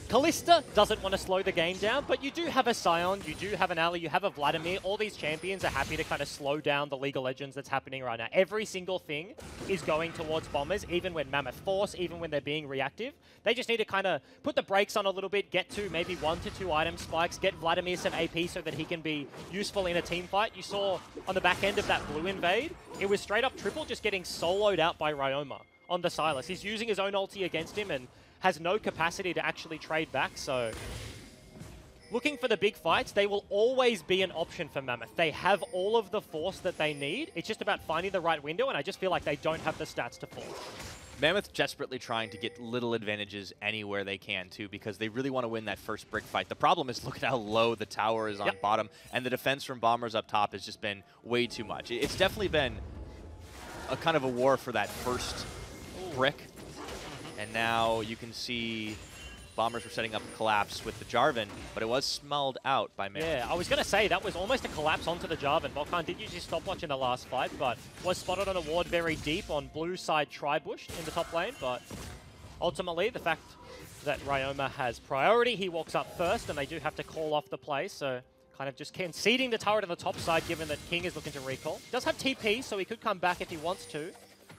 Callista doesn't want to slow the game down, but you do have a Sion, you do have an Ali, you have a Vladimir. All these champions are happy to kind of slow down the League of Legends that's happening right now. Every single thing is going towards Bombers, even when Mammoth force, even when they're being reactive. They just need to kind of put the brakes on a little bit, get to maybe 1 to 2 item spikes, get Vladimir some AP so that he can be useful in a team fight. You saw on the back end of that blue invade, it was straight up Triple just getting soloed out by Ryoma on the Sylas. He's using his own ulti against him and has no capacity to actually trade back, so looking for the big fights, they will always be an option for Mammoth. They have all of the force that they need. It's just about finding the right window, and I just feel like they don't have the stats to force. Mammoth desperately trying to get little advantages anywhere they can, too, because they really want to win that first brick fight. The problem is, look at how low the tower is on bottom, and the defense from Bombers up top has just been way too much. It's definitely been a kind of a war for that first brick. And now you can see Bombers were setting up a collapse with the Jarvan, but it was smelled out by Mammoth. Yeah, I was going to say, that was almost a collapse onto the Jarvan. Balkan did use his stopwatch in the last fight, but was spotted on a ward very deep on blue side Tribush in the top lane. But ultimately, the fact that Ryoma has priority, he walks up first, and they do have to call off the play, so kind of just conceding the turret on the top side, given that King is looking to recall. Does have TP, so he could come back if he wants to.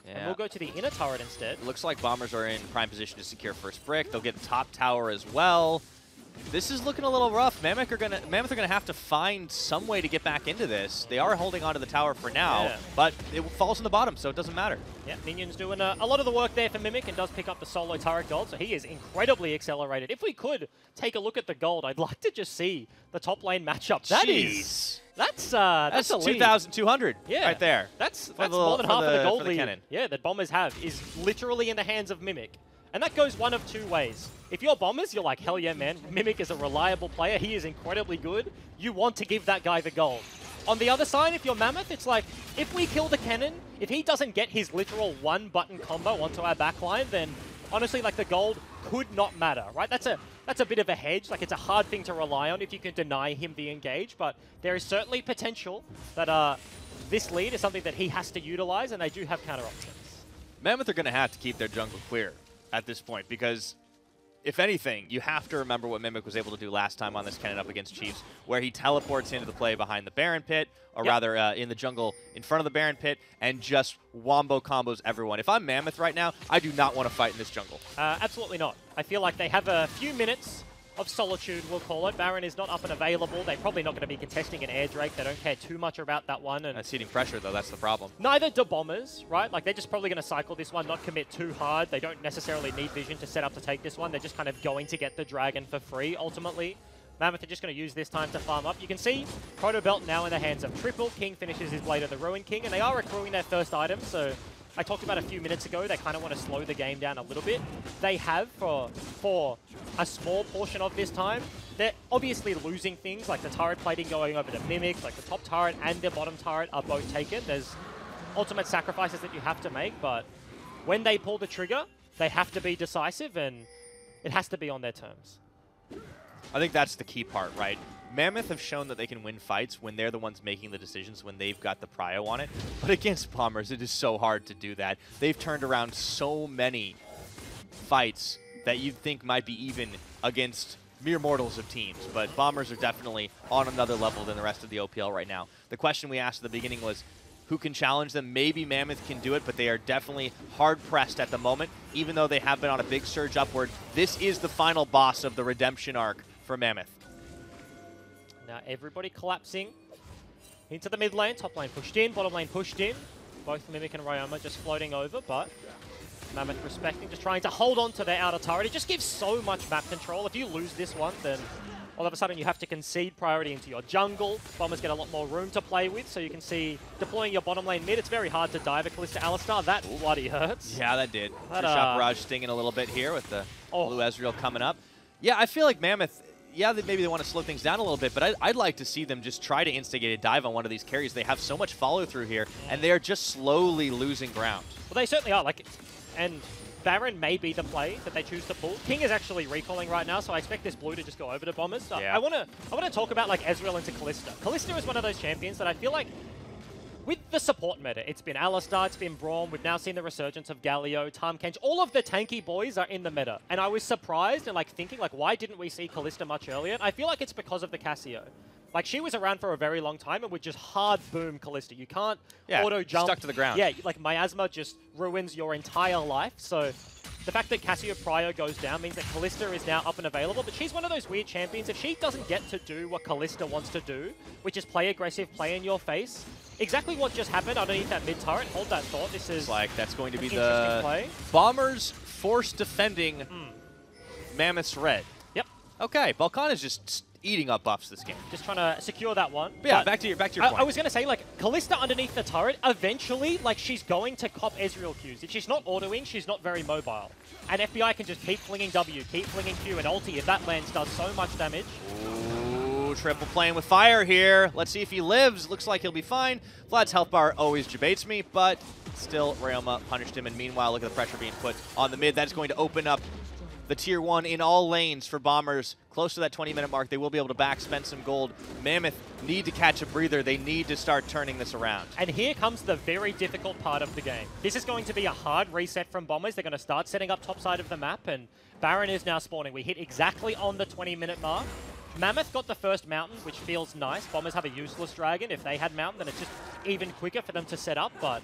Yeah. And we'll go to the inner turret instead. It looks like Bombers are in prime position to secure first brick. They'll get the top tower as well. This is looking a little rough. Mammoth are gonna have to find some way to get back into this. They are holding onto the tower for now, but it falls in the bottom, so it doesn't matter. Yeah, Minion's doing a lot of the work there for Mimic and does pick up the solo turret gold, so he is incredibly accelerated. If we could take a look at the gold, I'd like to just see the top lane matchup. That is That's a lead. 2,200 Yeah, right there. That's more than half of the gold lead. cannon. Yeah, that Bombers have is literally in the hands of Mimic. And that goes one of two ways. If you're Bombers, you're like, hell yeah, man. Mimic is a reliable player. He is incredibly good. You want to give that guy the gold. On the other side, if you're Mammoth, it's like, if we kill the cannon, if he doesn't get his literal one-button combo onto our backline, then honestly, like, the gold could not matter, right? That's a bit of a hedge. Like, it's a hard thing to rely on if you can deny him the engage, but there is certainly potential that this lead is something that he has to utilize, and they do have counter options. Mammoth are going to have to keep their jungle clear at this point, because if anything, you have to remember what Mimic was able to do last time on this cannon up against Chiefs, where he teleports into the play behind the Baron pit, or rather in the jungle in front of the Baron pit, and just wombo combos everyone. If I'm Mammoth right now, I do not want to fight in this jungle. Absolutely not. I feel like they have a few minutes of solitude, we'll call it. Baron is not up and available. They're probably not going to be contesting an air Drake. They don't care too much about that one. And that's hitting pressure, though. That's the problem. Neither do Bombers, right? Like, they're just probably going to cycle this one, not commit too hard. They don't necessarily need vision to set up to take this one. They're just kind of going to get the dragon for free, ultimately. Mammoth are just going to use this time to farm up. You can see Proto Belt now in the hands of Triple. King finishes his Blade of the Ruin King, and they are accruing their first item, so I talked about a few minutes ago, they kind of want to slow the game down a little bit. They have for a small portion of this time. They're obviously losing things, like the turret plating going over to Mimic, like the top turret and the bottom turret are both taken. There's ultimate sacrifices that you have to make, but when they pull the trigger, they have to be decisive, and it has to be on their terms. I think that's the key part, right? Mammoth have shown that they can win fights when they're the ones making the decisions, when they've got the prio on it. But against Bombers, it is so hard to do that. They've turned around so many fights that you'd think might be even against mere mortals of teams. But Bombers are definitely on another level than the rest of the OPL right now. The question we asked at the beginning was, who can challenge them? Maybe Mammoth can do it, but they are definitely hard-pressed at the moment, even though they have been on a big surge upward. This is the final boss of the redemption arc for Mammoth. Now everybody collapsing into the mid lane. Top lane pushed in, bottom lane pushed in. Both Mimic and Ryoma just floating over, but Mammoth respecting, just trying to hold on to their outer turret. It just gives so much map control. If you lose this one, then all of a sudden you have to concede priority into your jungle. Bombers get a lot more room to play with, so you can see deploying your bottom lane mid, it's very hard to dive a Kalista Alistar. That bloody hurts. Yeah, that did. Shot Barrage stinging a little bit here with the Blue Ezreal coming up. Yeah, I feel like Mammoth, yeah, maybe they want to slow things down a little bit, but I'd like to see them just try to instigate a dive on one of these carries. They have so much follow-through here, and they are just slowly losing ground. Well, they certainly are. And Baron may be the play that they choose to pull. King is actually recalling right now, so I expect this blue to just go over to Bombers. Yeah. I want to talk about like Ezreal into Kalista. Kalista is one of those champions that I feel like with the support meta, it's been Alistar, it's been Braum, we've now seen the resurgence of Galio, Tahm Kench, all of the tanky boys are in the meta. And I was surprised and thinking, why didn't we see Kalista much earlier? And I feel like it's because of the Cassio. Like, she was around for a very long time and would just hard boom Kalista. You can't auto jump. Stuck to the ground. Yeah, like miasma just ruins your entire life. So the fact that Cassio Prio goes down means that Kalista is now up and available, but she's one of those weird champions. If she doesn't get to do what Kalista wants to do, which is play aggressive, play in your face, exactly what just happened underneath that mid turret, hold that thought. This is like that's going to be the play. Bombers force defending Mammoth's red. Yep. Okay, Balkan is just eating up buffs this game. Just trying to secure that one. But yeah, back to your point. I was going to say, Kalista underneath the turret, eventually, she's going to cop Ezreal Qs. If she's not autoing, she's not very mobile. And FBI can just keep flinging W, keep flinging Q, and ulti, if that lands, does so much damage. Ooh, Triple playing with fire here. Let's see if he lives. Looks like he'll be fine. Vlad's health bar always debates me, but still, Ryoma punished him. And meanwhile, look at the pressure being put on the mid. That is going to open up the tier 1 in all lanes for Bombers. Close to that 20-minute mark, they will be able to back, spend some gold. Mammoth need to catch a breather. They need to start turning this around. And here comes the very difficult part of the game. This is going to be a hard reset from Bombers. They're going to start setting up top side of the map, and Baron is now spawning. We hit exactly on the 20-minute mark. Mammoth got the first mountain, which feels nice. Bombers have a useless dragon. If they had mountain, then it's just even quicker for them to set up, but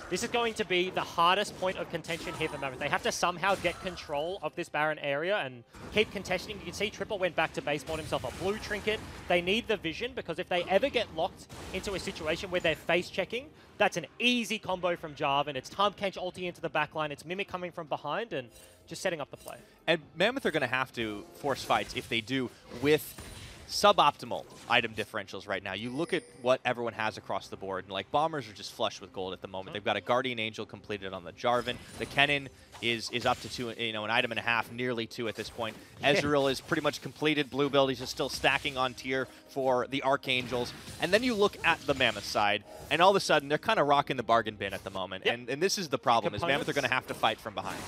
this is going to be the hardest point of contention here for Mammoth. They have to somehow get control of this Baron area and keep contesting. You can see Triple went back to base, bought himself a blue trinket. They need the vision, because if they ever get locked into a situation where they're face checking, that's an easy combo from Jarvan. It's Tahm Kench ulti into the backline. It's Mimic coming from behind and just setting up the play. And Mammoth are going to have to force fights if they do with suboptimal item differentials right now. You look at what everyone has across the board, and like Bombers are just flush with gold at the moment. They've got a Guardian Angel completed on the Jarvan. The Kennen is up to 2, an item and a half, nearly 2 at this point. Ezreal is pretty much completed. Blue build, he's just still stacking on tier for the Archangels. And then you look at the Mammoth side, and all of a sudden they're kind of rocking the bargain bin at the moment. And this is the problem, is Mammoth are going to have to fight from behind.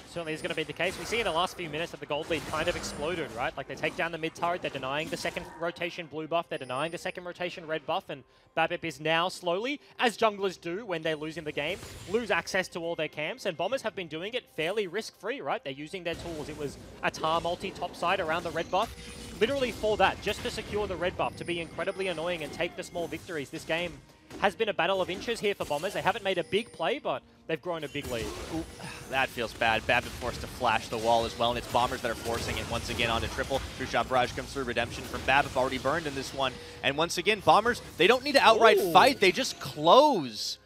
Certainly is going to be the case. We see in the last few minutes that the gold lead kind of exploded, right? Like they take down the mid turret, they're denying the second rotation blue buff, they're denying the second rotation red buff, and BABIP is now slowly, as junglers do when they're losing the game, lose access to all their camps, and Bombers have been doing it fairly risk-free, right? They're using their tools. It was a tar multi topside around the red buff, literally for that, just to secure the red buff, to be incredibly annoying and take the small victories. This game has been a battle of inches here for Bombers. They haven't made a big play, but they've grown a big lead. Ooh, that feels bad. BABIP forced to flash the wall as well, and it's Bombers that are forcing it once again onto Triple. True-shot barrage comes through. Redemption from BABIP already burned in this one. And once again, Bombers, they don't need to outright fight. They just close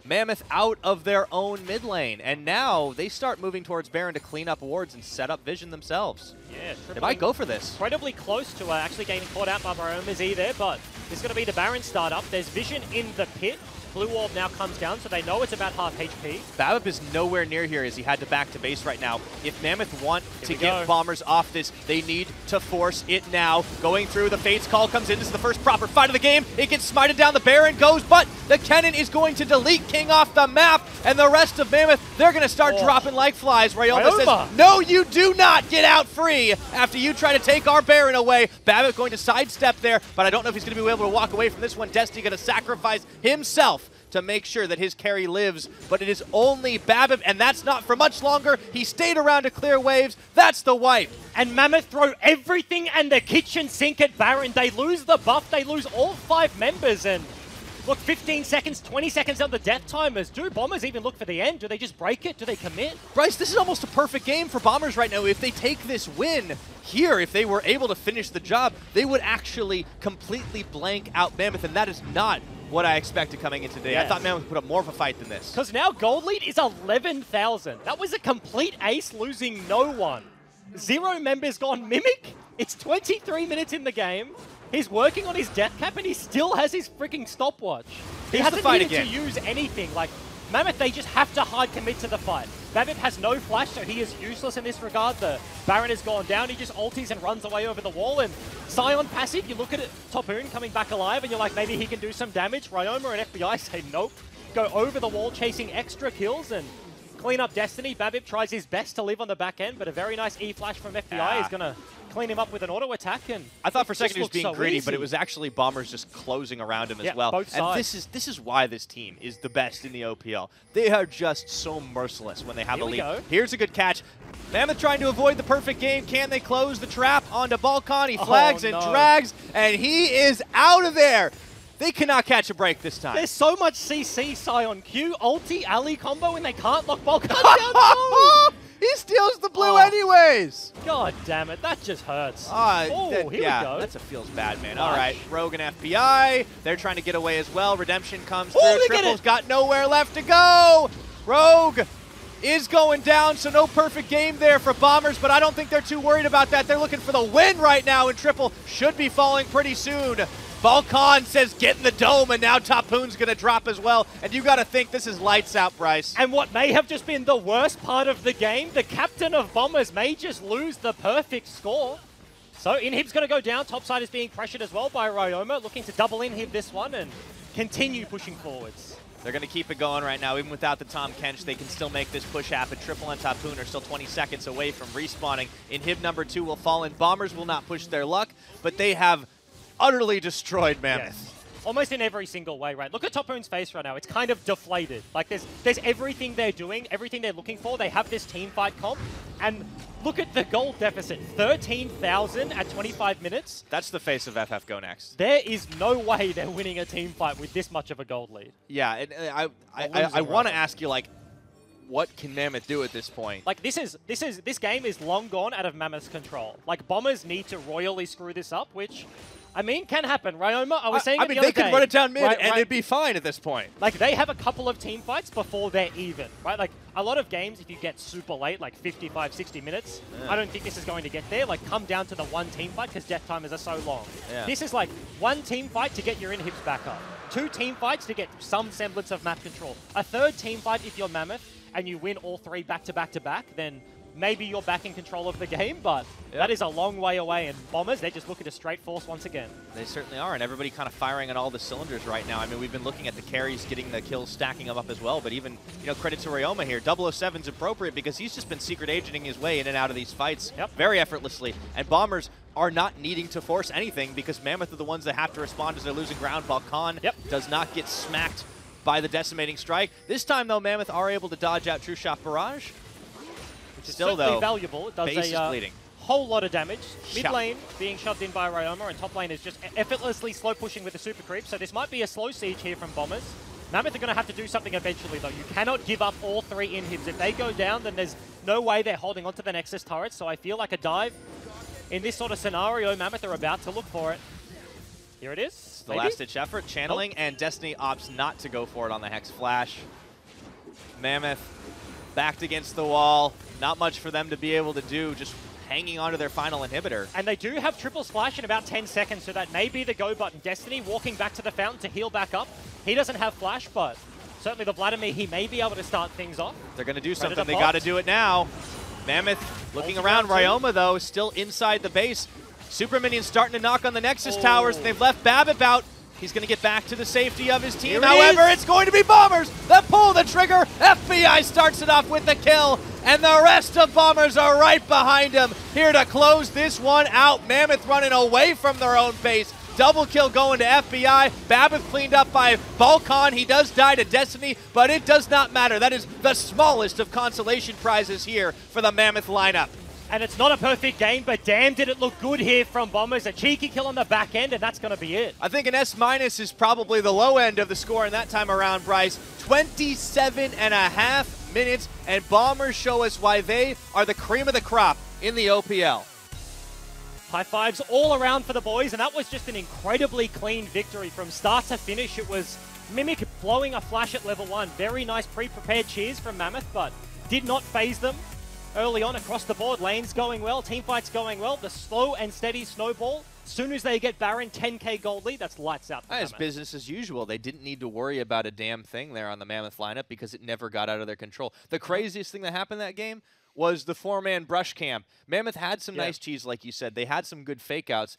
Mammoth out of their own mid lane. And now they start moving towards Baron to clean up wards and set up Vision themselves. Yeah, they might go for this. Incredibly close to actually getting caught out by Baroma's E there, but it's going to be the Baron startup. There's Vision in the pit. Blue Orb now comes down, so they know it's about half HP. BABIP is nowhere near here as he had to back to base right now. If Mammoth want to get Bombers off this, they need to force it now. Going through, the Fate's Call comes in. This is the first proper fight of the game. It gets smited down. The Baron goes, but the Kennen is going to delete King off the map, and the rest of Mammoth, they're going to start dropping like flies. Ryoma says, no, you do not get out free after you try to take our Baron away. BABIP going to sidestep there, but I don't know if he's going to be able to walk away from this one. Destiny going to sacrifice himself to make sure that his carry lives, but it is only BABIP, and that's not for much longer. He stayed around to clear waves. That's the wipe. And Mammoth throw everything and the kitchen sink at Baron. They lose the buff. They lose all 5 members, and look, 15 seconds, 20 seconds on the death timers. Do Bombers even look for the end? Do they just break it? Do they commit? Bryce, this is almost a perfect game for Bombers right now. If they take this win here, if they were able to finish the job, they would actually completely blank out Mammoth, and that is not what I expected coming in today. I thought Mammoth would put up more of a fight than this. Because now gold lead is 11,000. That was a complete ace, losing no one. 0 members gone Mimic. It's 23 minutes in the game. He's working on his death cap, and he still has his freaking stopwatch. He hasn't needed to use anything. Like, Mammoth, they just have to hard commit to the fight. BABIP has no flash, so he is useless in this regard. The Baron has gone down. He just ulties and runs away over the wall. And Sion passive, you look at it, Topoon coming back alive, and you're like, maybe he can do some damage. Ryoma and FBI say nope. Go over the wall, chasing extra kills and clean up Destiny. BABIP tries his best to live on the back end, but a very nice E-flash from FBI is going to clean him up with an auto attack. And I thought for a second he was being greedy, but it was actually Bombers just closing around him as well. Both sides. And this is why this team is the best in the OPL. They are just so merciless when they have a lead. Here's a good catch. Mammoth trying to avoid the perfect game. Can they close the trap onto Balkan? He flags and drags, and he is out of there. They cannot catch a break this time. There's so much CC Sion Q, ulti, Ali combo, and they can't lock Balkan down. He steals the blue anyways. God damn it, that just hurts. Here we go. That's a feels bad, man. All right, Rogue and FBI, they're trying to get away as well. Redemption comes through. Triple's got nowhere left to go. Rogue is going down, so no perfect game there for Bombers, but I don't think they're too worried about that. They're looking for the win right now, and Triple should be falling pretty soon. Balkan says get in the dome, and now Topoon's going to drop as well. And you got to think this is lights out, Bryce. And what may have just been the worst part of the game, the captain of Bombers may just lose the perfect score. So Inhib's going to go down. Topside is being pressured as well by Ryoma, looking to double Inhib this one and continue pushing forwards. They're going to keep it going right now. Even without the Tom Kench, they can still make this push happen. Triple and Topoon are still 20 seconds away from respawning. Inhib number 2 will fall in. Bombers will not push their luck, but they have utterly destroyed Mammoth. Yes. Almost in every single way, right? Look at Topoon's face right now. It's kind of deflated. Like, there's everything they're doing, everything they're looking for. They have this team fight comp. And look at the gold deficit. 13,000 at 25 minutes. That's the face of FF Go Next. There is no way they're winning a team fight with this much of a gold lead. Yeah, and I want to ask you, like, what can Mammoth do at this point? Like, this game is long gone out of Mammoth's control. Like, Bombers need to royally screw this up, which I mean, can happen. Ryoma, I was saying I it mean, the they other could day, run it down mid right, and it'd be fine at this point. Like, they have a couple of team fights before they're even, right? Like, a lot of games, if you get super late, like 55, 60 minutes, I don't think this is going to get there. Like, come down to the one team fight because death timers are so long. Yeah. This is like one team fight to get your inhibs back up. 2 team fights to get some semblance of map control. A 3rd team fight if you're Mammoth and you win all 3 back to back to back, then maybe you're back in control of the game, but that is a long way away. And Bombers, they're just looking to straight force once again. They certainly are, and everybody kind of firing on all the cylinders right now. I mean, we've been looking at the carries getting the kills, stacking them up as well, but even, you know, credit to Ryoma here. 007's appropriate because he's just been secret agenting his way in and out of these fights very effortlessly, and Bombers are not needing to force anything because Mammoth are the ones that have to respond as they're losing ground. Balkan does not get smacked by the decimating strike. This time, though, Mammoth are able to dodge out True Shot Barrage. Which is still, certainly though, valuable. It does base is a bleeding. whole lot of damage. Mid lane being shoved in by Ryoma, and top lane is just effortlessly slow pushing with the super creep. So this might be a slow siege here from Bombers. Mammoth are going to have to do something eventually, though. You cannot give up all 3 inhibs. If they go down, then there's no way they're holding onto the Nexus turret. So I feel like a dive in this sort of scenario, Mammoth are about to look for it. Here it is. The last-ditch effort, channeling, and Destiny opts not to go for it on the Hex Flash. Mammoth backed against the wall. Not much for them to be able to do, just hanging onto their final inhibitor. And they do have triple splash in about 10 seconds, so that may be the go button. Destiny walking back to the fountain to heal back up. He doesn't have flash, but certainly the Vladimir, he may be able to start things off. They're going to do Predator something. They got to do it now. Mammoth looking around. Ryoma, though, still inside the base. Super Minions starting to knock on the Nexus towers, and they've left Babbitt out. He's going to get back to the safety of his team. However, it's going to be Bombers that pull the trigger. FBI starts it off with the kill, and the rest of Bombers are right behind him. Here to close this one out. Mammoth running away from their own base. Double kill going to FBI. Babbitt cleaned up by Balkan. He does die to Destiny, but it does not matter. That is the smallest of consolation prizes here for the Mammoth lineup. And it's not a perfect game, but damn did it look good here from Bombers. A cheeky kill on the back end, and that's going to be it. I think an S- is probably the low end of the score in that time around, Bryce. 27.5 minutes, and Bombers show us why they are the cream of the crop in the OPL. High fives all around for the boys, and that was just an incredibly clean victory from start to finish. It was Mimic blowing a flash at level 1. Very nice pre-prepared cheers from Mammoth, but did not phase them. Early on across the board, lanes going well, team fights going well, the slow and steady snowball. As soon as they get Baron, 10k gold lead, that's lights out for As Mammoth. business as usual. They didn't need to worry about a damn thing there on the Mammoth lineup because it never got out of their control. The craziest thing that happened that game was the 4-man brush camp. Mammoth had some nice cheese, like you said. They had some good fake outs,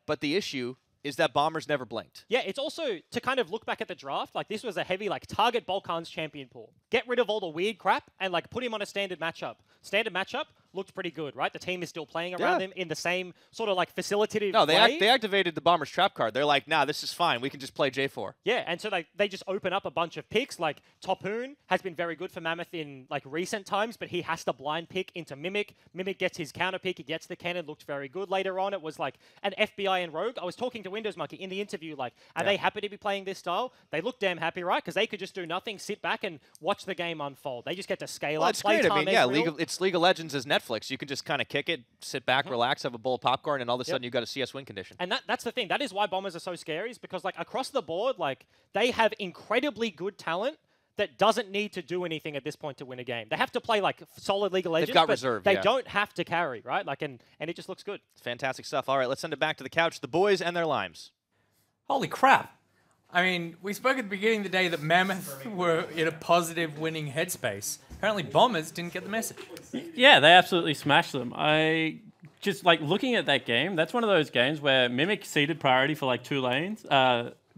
but the issue is that Bombers never blinked. Yeah, it's also to kind of look back at the draft, like this was a heavy like target Balkan's champion pool. Get rid of all the weird crap and like put him on a standard matchup. Standard matchup looked pretty good, right? The team is still playing around him in the same sort of like facilitative way. They activated the Bombers trap card. They're like, nah, this is fine. We can just play J4. Yeah, and so they just open up a bunch of picks. Like Topoon has been very good for Mammoth in like recent times, but he has to blind pick into Mimic. Mimic gets his counter pick. He gets the cannon. Looked very good. Later on, it was like an FBI and Rogue. I was talking to Windows Monkey in the interview, like, are they happy to be playing this style? They look damn happy, right? Because they could just do nothing, sit back and watch the game unfold. They just get to scale up. It's great. I mean, yeah, it's League of Legends as Netflix. You can just kind of kick it, sit back, relax, have a bowl of popcorn, and all of a sudden you've got a CS win condition. And that's the thing. That is why Bombers are so scary, is because like across the board, like they have incredibly good talent that doesn't need to do anything at this point to win a game. They have to play like solid League of Legends, They've got but reserve, they don't have to carry, right? Like, and it just looks good. It's fantastic stuff. All right, let's send it back to the couch. The boys and their limes. Holy crap. I mean, we spoke at the beginning of the day that Mammoth were in a positive winning headspace. Apparently Bombers didn't get the message. Yeah, they absolutely smashed them. I just, like, looking at that game, that's one of those games where Mimic ceded priority for, like, 2 lanes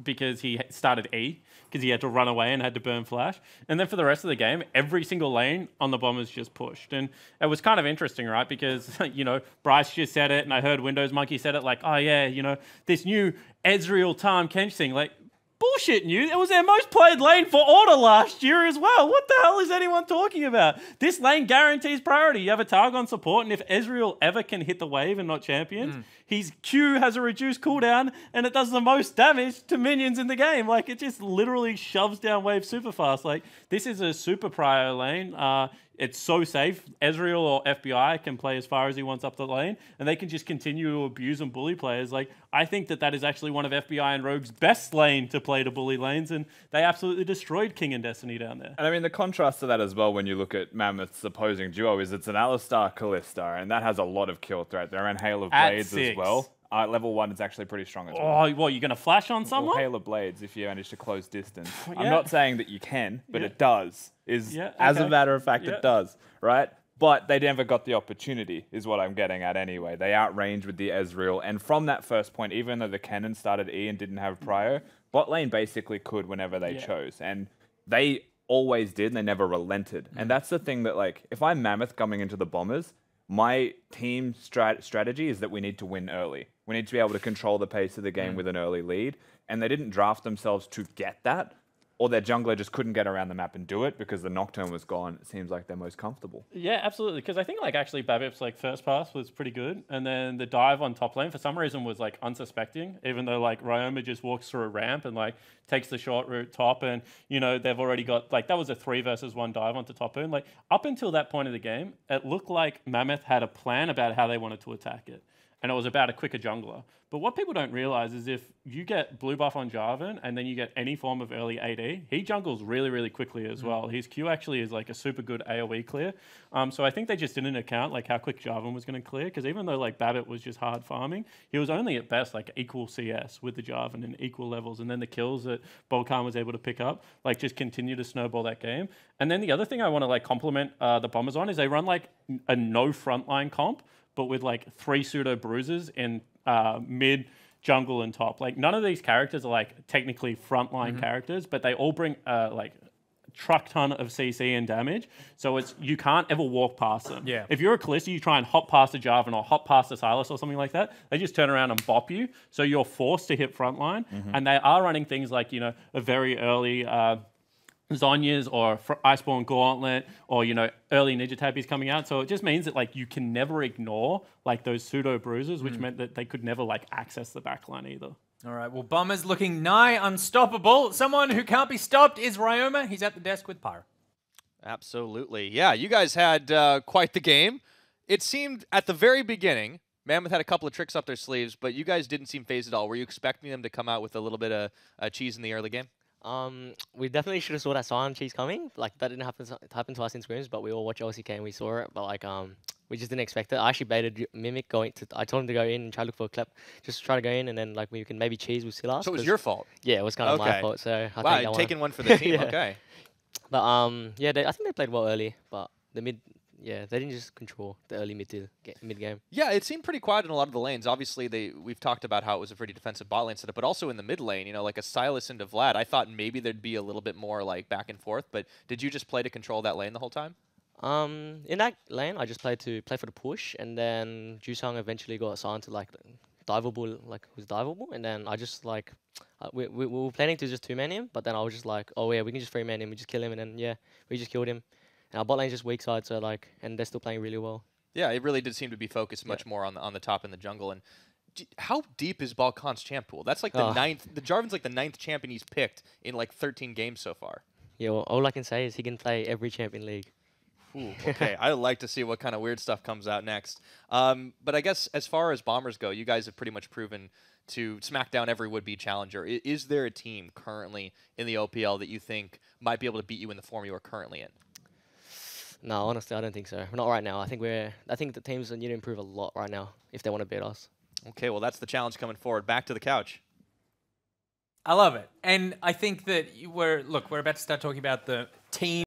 because he started E, because he had to run away and had to burn flash. And then for the rest of the game, every single lane on the Bombers just pushed. And it was kind of interesting, right? Because, you know, Bryce just said it, and I heard Windows Monkey said it, like, oh, yeah, you know, this new Ezreal Tahm Kench thing, like, bullshit news. It was their most played lane for Order last year as well. What the hell is anyone talking about? This lane guarantees priority. You have a Targon support, and if Ezreal ever can hit the wave and not champions, his Q has a reduced cooldown, and it does the most damage to minions in the game. Like, it just literally shoves down wave super fast. Like, this is a super prio lane. it's so safe. Ezreal or FBI can play as far as he wants up the lane, and they can just continue to abuse and bully players. Like, I think that is actually one of FBI and Rogue's best lane to play to bully lanes, and they absolutely destroyed King and Destiny down there. And I mean, the contrast to that as well, when you look at Mammoth's opposing duo, is it's an Alistar Kalista, and that has a lot of kill threat. They're in Hail of Blades as well. Level 1 is actually pretty strong as well. Oh, what, you're going to flash on someone? Hail of Blades if you manage to close distance. I'm not saying that you can, but it does. As a matter of fact, it does, right? But they never got the opportunity, is what I'm getting at anyway. They outranged with the Ezreal, and from that first point, even though the cannon started E and didn't have prio, bot lane basically could whenever they chose. And they always did, and they never relented. And that's the thing that, like, if I'm Mammoth coming into the Bombers, my team strategy is that we need to win early. We need to be able to control the pace of the game with an early lead. And they didn't draft themselves to get that, or their jungler just couldn't get around the map and do it because the Nocturne was gone. It seems like they're most comfortable. Yeah, absolutely. Because I think like actually Babip's like first pass was pretty good, and then the dive on top lane for some reason was like unsuspecting. Even though like Ryoma just walks through a ramp and like takes the short route top, and you know they've already got like that was a 3 versus 1 dive onto top lane. Like up until that point of the game, it looked like Mammoth had a plan about how they wanted to attack it. And it was about a quicker jungler. But what people don't realize is if you get blue buff on Jarvan and then you get any form of early AD, he jungles really, really quickly as well. His Q actually is like a super good AoE clear. So I think they just didn't account like how quick Jarvan was going to clear, because even though like Babip was just hard farming, he was only at best like equal CS with the Jarvan and equal levels. And then the kills that Bolkan was able to pick up like just continue to snowball that game. And then the other thing I want to like compliment the Bombers on is they run like a no frontline comp, but with like 3 pseudo bruises in mid, jungle, and top. Like none of these characters are like technically frontline characters, but they all bring like truck ton of CC and damage. So it's you can't ever walk past them. Yeah. If you're a Kalista, you try and hop past a Jarvan or hop past a Sylas or something like that, they just turn around and bop you. So you're forced to hit frontline. And they are running things like, you know, a very early Zhonya's or Iceborne Gauntlet or, you know, early Ninja Tabbies coming out. So it just means that, like, you can never ignore, like, those pseudo bruises, which meant that they could never, like, access the backline either. All right, well, Bombers looking nigh unstoppable. Someone who can't be stopped is Ryoma. He's at the desk with Pyro. Absolutely. Yeah, you guys had quite the game. It seemed at the very beginning, Mammoth had a couple of tricks up their sleeves, but you guys didn't seem phased at all. Were you expecting them to come out with a little bit of cheese in the early game? We definitely should have saw that Silent Cheese coming. Like, that didn't happen to us in scrims, but we all watched LCK and we saw it. But like, we just didn't expect it. I actually baited Mimic I told him to go in and try to look for a clip. Just try to go in, and then like we can maybe cheese with Silas. So it was your fault? Yeah, it was kind of my fault. So wow, you're taking one for the team. Okay. But yeah, I think they played well early, but the mid. Yeah, they didn't just control the early mid game. Yeah, it seemed pretty quiet in a lot of the lanes. Obviously, we've talked about how it was a pretty defensive bot lane setup, but also in the mid lane, you know, like a Sylas into Vlad. I thought maybe there'd be a little bit more like back and forth, but did you just play to control that lane the whole time? In that lane, I just played to play for the push, and then Jusang eventually got assigned to like diveable, like who's diveable, and then I just like we were planning to just 2-man him, but then I was just like, oh yeah, we can just 3-man him, we just kill him, and then yeah, we just killed him. And our bot lane's just weak side, so like, and they're still playing really well. Yeah, it really did seem to be focused much more on the top in the jungle. And how deep is Balkan's champ pool? That's like the 9th. The Jarvan's like the 9th champion he's picked in like 13 games so far. Yeah, well, all I can say is he can play every champion league. Ooh, okay, I'd like to see what kind of weird stuff comes out next. But I guess as far as Bombers go, you guys have pretty much proven to smack down every would-be challenger. Is there a team currently in the OPL that you think might be able to beat you in the form you are currently in? No, honestly, I don't think so. Not right now. I think the teams need to improve a lot right now if they want to beat us. Okay, well, that's the challenge coming forward. Back to the couch. I love it. And I think that we're about to start talking about the team